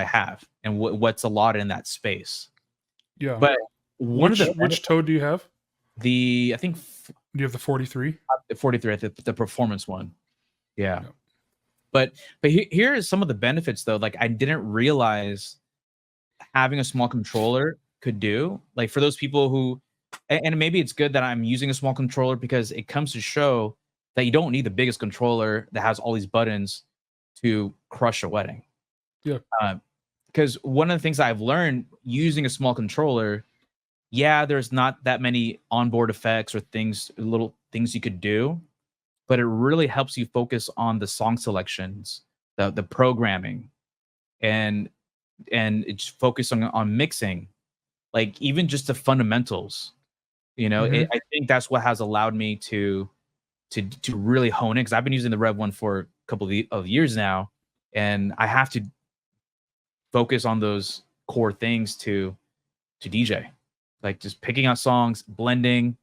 have and what's allotted in that space. Yeah. But one of Which Toad do you have? I think Do you have the 43? 43, the performance one. Yeah. Yeah. But here is some of the benefits though. Like I didn't realize having a small controller could do. Like for those people who, and maybe it's good that I'm using a small controller because it comes to show that you don't need the biggest controller that has all these buttons to crush a wedding. Yeah. Because one of the things I've learned using a small controller, yeah, there's not that many onboard effects or little things you could do, but it really helps you focus on the song selections, the programming, and it's focused on mixing, like even just the fundamentals. Hmm. I think that's what has allowed me to really hone it because I've been using the Rev One for a couple of years now, and I have to focus on those core things to DJ, like just picking out songs, blending,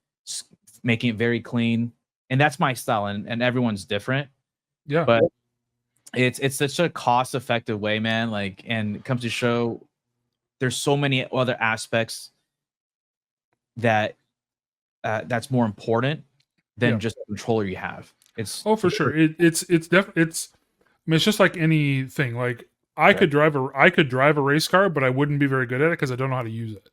making it very clean, and that's my style. And everyone's different, Yeah. but it's such a cost effective way, man. Like, and it comes to show there's so many other aspects that that's more important than Yeah. just the controller you have. It's Oh, for sure. It's I mean, it's just like anything. Like right. I could drive a race car, but I wouldn't be very good at it because I don't know how to use it.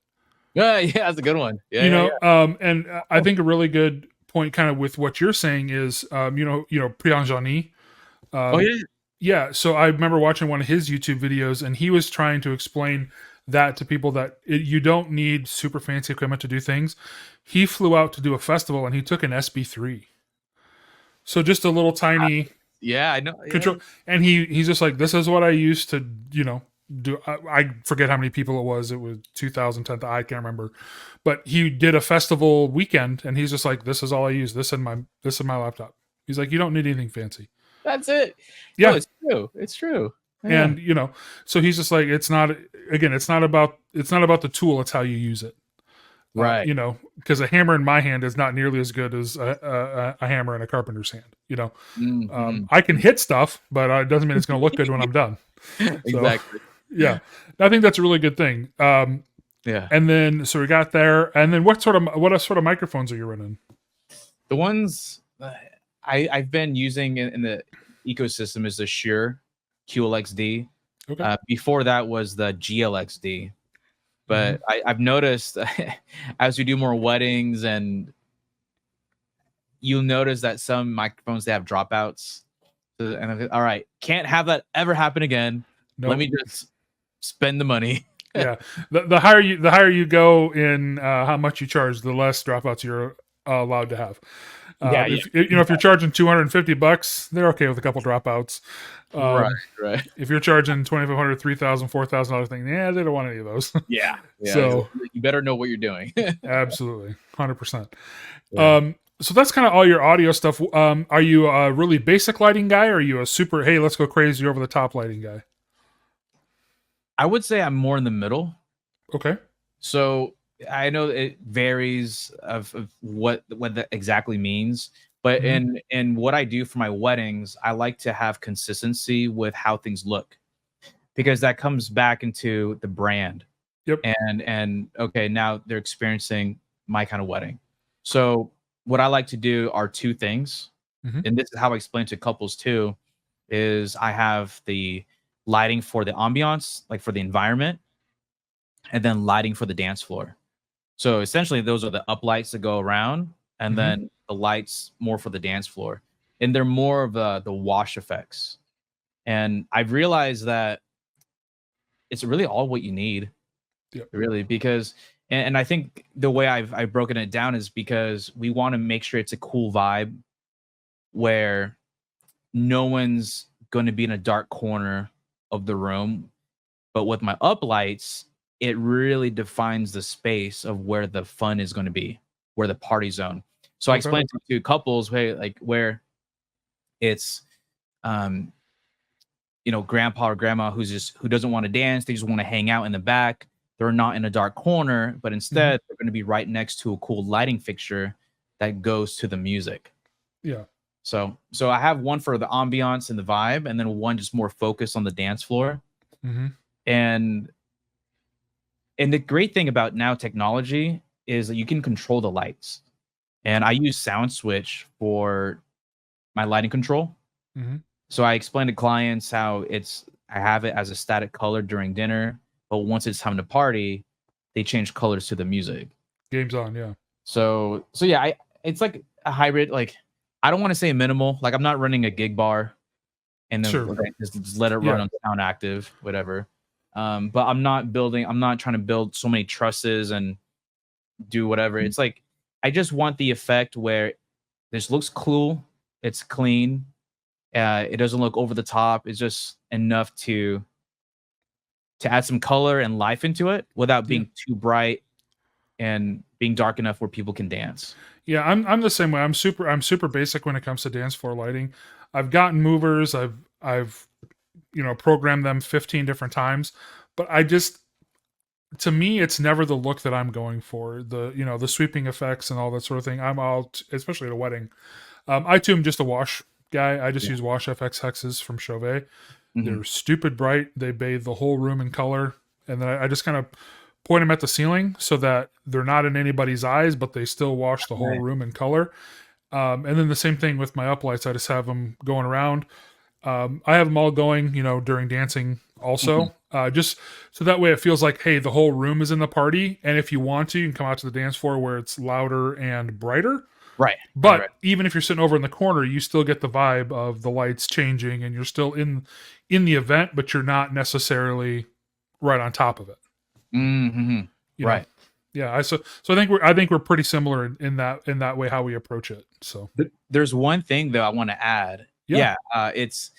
Yeah, yeah, that's a good one. Yeah, yeah, yeah. And I think a really good point, kind of with what you're saying, is Priyan Jani. Oh Um, yeah, yeah. So I remember watching one of his YouTube videos, and he was trying to explain that to people that you don't need super fancy equipment to do things. He flew out to do a festival, and he took an SB3. So just a little tiny yeah. I know. Yeah. control, and he's just like, this is what I used to do. I forget how many people it was 2010, I can't remember, but he did a festival weekend, and he's just like, this is all I use, this in my laptop. He's like, you don't need anything fancy. That's it. No, Yeah. it's true. It's true. Yeah. And so he's just like, it's not about the tool, it's how you use it. Right. Because a hammer in my hand is not nearly as good as a hammer in a carpenter's hand. Mhm. I can hit stuff, but it doesn't mean it's going to look good when I'm done. So, Exactly. yeah, I think that's a really good thing. Yeah. And then, so we got there, and then what sort of microphones are you running? The ones I've been using in the ecosystem is the Shure QLXD. Okay. Before that was the GLXD. Hmm. But I've noticed as we do more weddings, and you'll notice that some microphones they have dropouts. And I'm like, all right, can't have that ever happen again. Let Nope. me just spend the money. Yeah. The higher you go in how much you charge, the less dropouts you're allowed to have. Yeah, yeah. If you're charging $250, they're okay with a couple dropouts. Right, Um, right. if you're charging 2,500, 3,000, $4,000 thing, yeah, they don't want any of those. Yeah, yeah. So You better know what you're doing. absolutely, 100%. Yeah. So that's kind of all your audio stuff. Are you a really basic lighting guy, or are you a super, hey, let's go crazy over the top lighting guy? I would say I'm more in the middle. Okay. So I know it varies of what that exactly means, but Hmm. in what I do for my weddings, I like to have consistency with how things look because that comes back into the brand. Yep. And okay, now they're experiencing my kind of wedding. So what I like to do are two things, Hmm. and this is how I explain to couples too, is I have the lighting for the ambiance, like for the environment, and then lighting for the dance floor. So essentially, those are the up lights that go around, and Hmm. then the lights more for the dance floor, and they're more of the wash effects. And I've realized that it's really all what you need, Yep. really, because and I think the way I've broken it down is because we want to make sure it's a cool vibe where no one's going to be in a dark corner of the room. But with my up lights, it really defines the space of where the fun is going to be, where the party zone. So I Okay. explained to couples where it's um grandpa or grandma who doesn't want to dance, they just want to hang out in the back. They're not in a dark corner, but Hmm. instead they're going to be right next to a cool lighting fixture that goes to the music. Yeah. So I have one for the ambiance and the vibe, and then one just more focused on the dance floor. Hmm. And the great thing about now technology is that you can control the lights. And I use Sound Switch for my lighting control. Hmm. So I explain to clients how I have it as a static color during dinner, but once it's time to party, they change colors to the music. Game's on. Yeah. So yeah, it's like a hybrid. Like I don't want to say minimal. Like I'm not running a gig bar and then Sure. like, just let it run Yeah. on sound active, whatever. But I'm not trying to build so many trusses and do whatever. It's like I just want the effect where this looks cool, it's clean, it doesn't look over the top. It's just enough to add some color and life into it without Yeah. being too bright and being dark enough where people can dance. Yeah, I'm the same way. I'm super basic when it comes to dance floor lighting. I've gotten movers. I've programmed them 15 different times, but I just, to me, it's never the look that I'm going for. The sweeping effects and all that sort of thing. I'm out, especially at a wedding. I too am just a wash guy. I just Yeah. use wash FX hexes from Chauvet. Mhm. They're stupid bright. They bathe the whole room in color, and then I just kind of point them at the ceiling so that they're not in anybody's eyes, but they still wash the whole Right. room in color. And then the same thing with my uplights. I just have them going around. I have them all going, during dancing Mhm. also, just so that way it feels like, hey, the whole room is in the party. And if you want to, you can come out to the dance floor where it's louder and brighter. Right. Right. But Right. even if you're sitting over in the corner, you still get the vibe of the lights changing, and you're still in the event, but you're not necessarily right on top of it. Mhm. You know, Right. yeah. I think we're pretty similar in that way how we approach it. So There's one thing though I want to add. yeah. Yeah, it's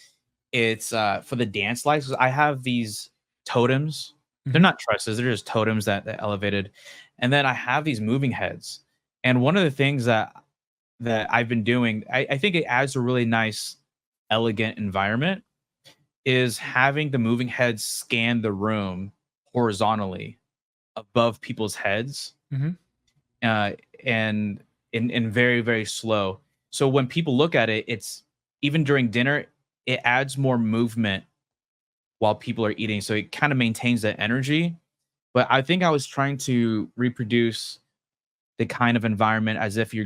for the dance lights. 'Cause I have these totems. They're Hmm. not trusses. They're just totems that elevated, and then I have these moving heads. And one of the things that I've been doing, I think it adds a really nice, elegant environment. Is having the moving heads scan the room horizontally above people's heads, Hmm. uh, and in very very slow. So when people look at it, it's even during dinner, it adds more movement while people are eating. So it kind of maintains that energy. But I think I was trying to reproduce the kind of environment as if you're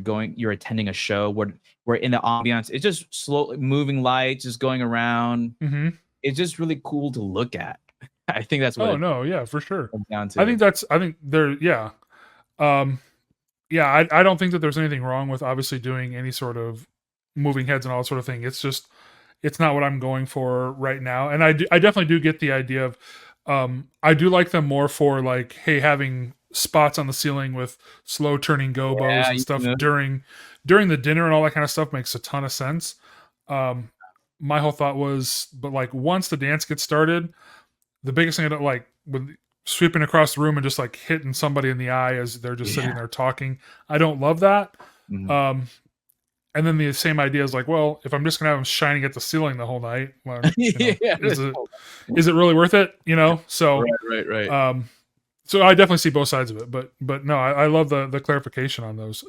attending a show where in the ambiance, it's just slowly moving lights, just going around. Hmm. It's just really cool to look at. I think that's what Oh it no, yeah, for sure. comes down I to. think that's. I think there. Yeah. Um. Yeah. I don't think that there's anything wrong with obviously doing any sort of moving heads and all that sort of thing. It's just it's not what I'm going for right now. And I definitely do get the idea of I do like them more for like, hey, having spots on the ceiling with slow turning gobos Yeah, and you stuff know. during the dinner and all that kind of stuff makes a ton of sense. Um, my whole thought was, but like once the dance gets started, the biggest thing I don't like with sweeping across the room and just like hitting somebody in the eye as they're just sitting Yeah. there talking. I don't love that. Mhm. Um, and then the same idea is like, well, if I'm just gonna have them shining at the ceiling the whole night, well, Yeah. is it really worth it? So Right, right, right. um, so I definitely see both sides of it, but no, I love the clarification on those.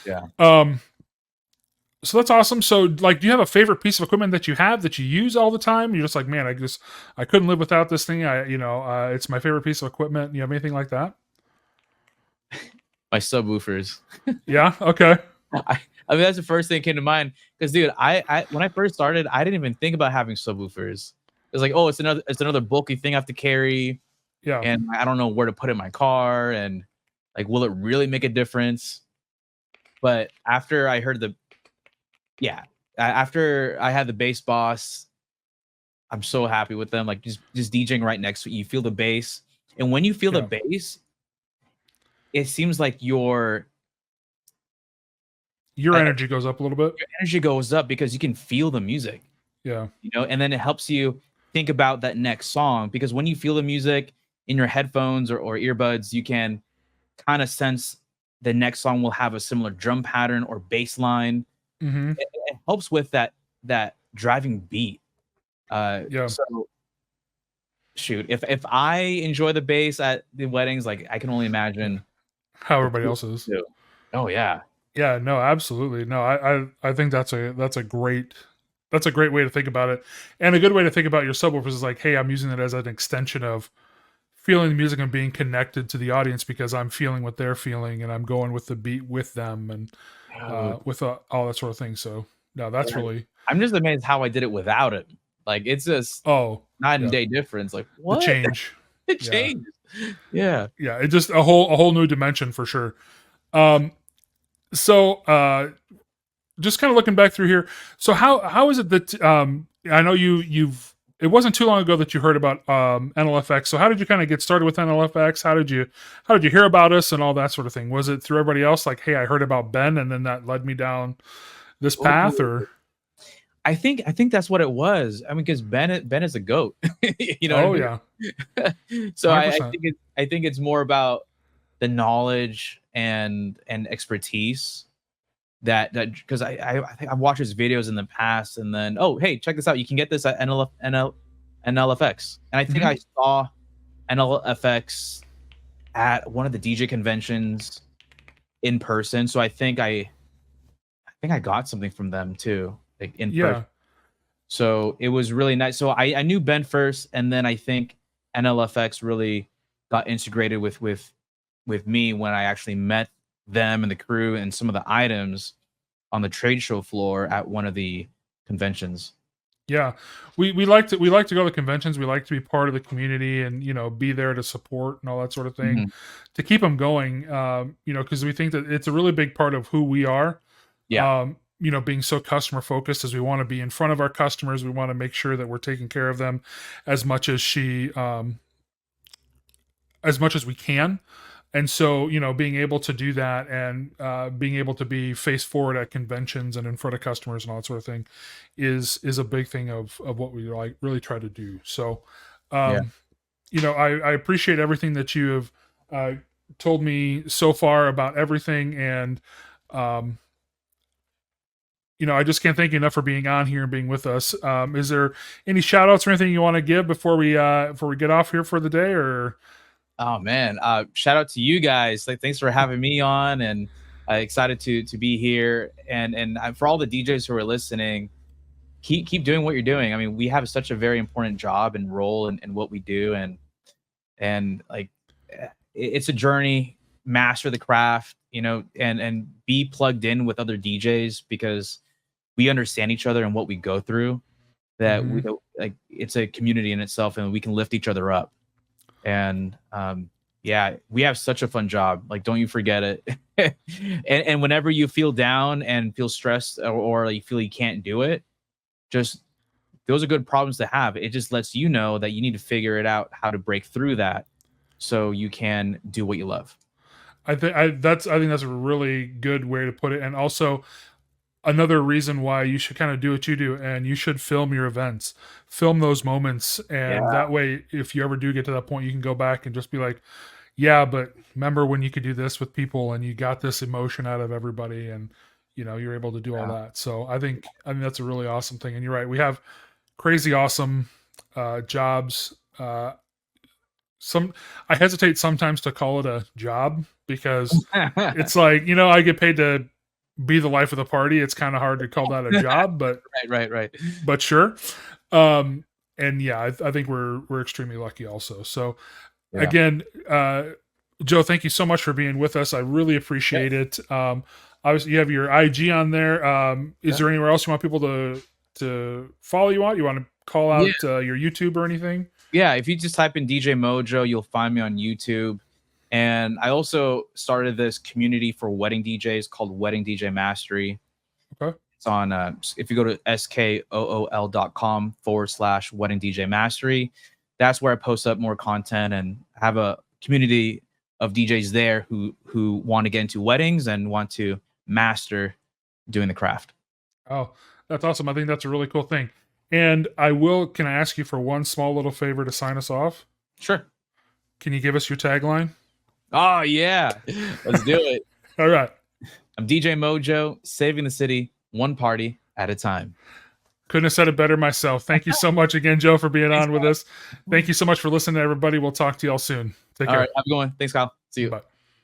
Yeah. Um, so that's awesome. So like, do you have a favorite piece of equipment that you have that you use all the time? You're just like, man, I couldn't live without this thing. It's my favorite piece of equipment. You have anything like that? My subwoofers. Yeah. Okay. I mean, that's the first thing that came to mind. Because, dude, I when I first started, I didn't even think about having subwoofers. It's like, oh, it's another bulky thing I have to carry, Yeah. and I don't know where to put it in my car, and like, will it really make a difference? But after I heard yeah, after I had the bass boss, I'm so happy with them. Like just DJing right next to it, you feel the bass, and when you feel the Yeah. bass, it seems like Your uh, energy goes up a little bit. your energy goes up because you can feel the music. Yeah. And then it helps you think about that next song because when you feel the music in your headphones or earbuds, you can kind of sense the next song will have a similar drum pattern or bass line. Mm-hmm. It helps with that driving beat. Yeah. So shoot, if I enjoy the bass at the weddings, like I can only Yeah. imagine How the everybody two else is. do. Oh yeah. Yeah. No. Absolutely. No. I think that's a great way to think about it, and a good way to think about your subwoofers is like, hey, I'm using it as an extension of feeling the music and being connected to the audience because I'm feeling what they're feeling and I'm going with the beat with them and Dude, with all that sort of thing. So no, that's yeah. really I'm just amazed how I did it without it. Like it's just oh night and yeah, day difference. Like the what? change. It Yeah, changes. Yeah. yeah, it just a whole new dimension for sure. Um, so just kind of looking back through here. So how is it that I know you've it wasn't too long ago that you heard about NLFX. So how did you kind of get started with NLFX? How did you hear about us and all that sort of thing? Was it through everybody else? Like, hey, I heard about Ben, and then that led me down this path, Oh, or I think that's what it was. I mean, because Ben is a goat. You know what oh I yeah, mean? So one hundred I percent. think it's more about the knowledge and expertise that because I think I've watched his videos in the past, and then oh hey, check this out. You can get this at NLFX, and I think Mm-hmm. I saw NLFX at one of the DJ conventions in person. So I think I got something from them too, like in person. Yeah, So it was really nice. So I knew Ben first, and then I think NLFX really got integrated with me when I actually met them and the crew and some of the items on the trade show floor at one of the conventions. yeah. We like to go to conventions. We like to be part of the community and be there to support and all that sort of thing Mhm. to keep them going. Because we think that it's a really big part of who we are. Yeah, Being so customer focused as we want to be in front of our customers. We want to make sure that we're taking care of them as much as as much as we can. And so, being able to do that and being able to be face forward at conventions and in front of customers and all that sort of thing is a big thing of what we like really try to do. So, yeah, um, I appreciate everything that you have uh, told me so far about everything, and um, I just can't thank you enough for being on here and being with us. Is there any shout outs or anything you want to give before we get off here for the day? Or oh man, shout out to you guys. Like, thanks for having me on, and excited to be here. And for all the DJs who are listening, keep doing what you're doing. I mean, we have such a very important job and role in what we do, and like it's a journey. Master the craft, and be plugged in with other DJs because we understand each other and what we go through. That we Mhm. don't- like it's a community in itself, and we can lift each other up. And yeah, we have such a fun job. Like, don't you forget it. And whenever you feel down and feel stressed, or you feel you can't do it, just those are good problems to have. It just lets you know that you need to figure it out how to break through that so you can do what you love. I think that's a really good way to put it, and also another reason why you should kind of do what you do, and you should film your events, film those moments, and Yeah. that way, if you ever do get to that point, you can go back and just be like, yeah, but remember when you could do this with people and you got this emotion out of everybody, and you're able to do all Yeah. that. So I think that's a really awesome thing. And you're right, we have crazy awesome jobs. Some I hesitate sometimes to call it a job because it's like, I get paid to be the life of the party. It's kind of hard to call that a job, but Right. sure. Um, and yeah, I think we're extremely lucky also. So Yeah. again, Joe, thank you so much for being with us. I really appreciate it. Obviously, you have your IG on there. Is Yeah. there anywhere else you want people to follow you on? You want to call Yeah. out your YouTube or anything? Yeah, if you just type in DJ Mojo, you'll find me on YouTube. And I also started this community for wedding DJs called Wedding DJ Mastery. Okay. It's on, if you go to skool.com/wedding DJ Mastery, that's where I post up more content and have a community of DJs there who want to get into weddings and want to master doing the craft. Oh, that's awesome. I think that's a really cool thing. And can I ask you for one small little favor to sign us off? Sure. Can you give us your tagline? Oh, yeah. Let's do it. All right. I'm DJ Mojo, saving the city one party at a time. Couldn't have said it better myself. Thank you so much again, Joe, for being Thanks, on with us. Thank you so much for listening, everybody. We'll talk to y'all soon. Take care. All right, have a good one. Thanks, Kyle. See you. Bye.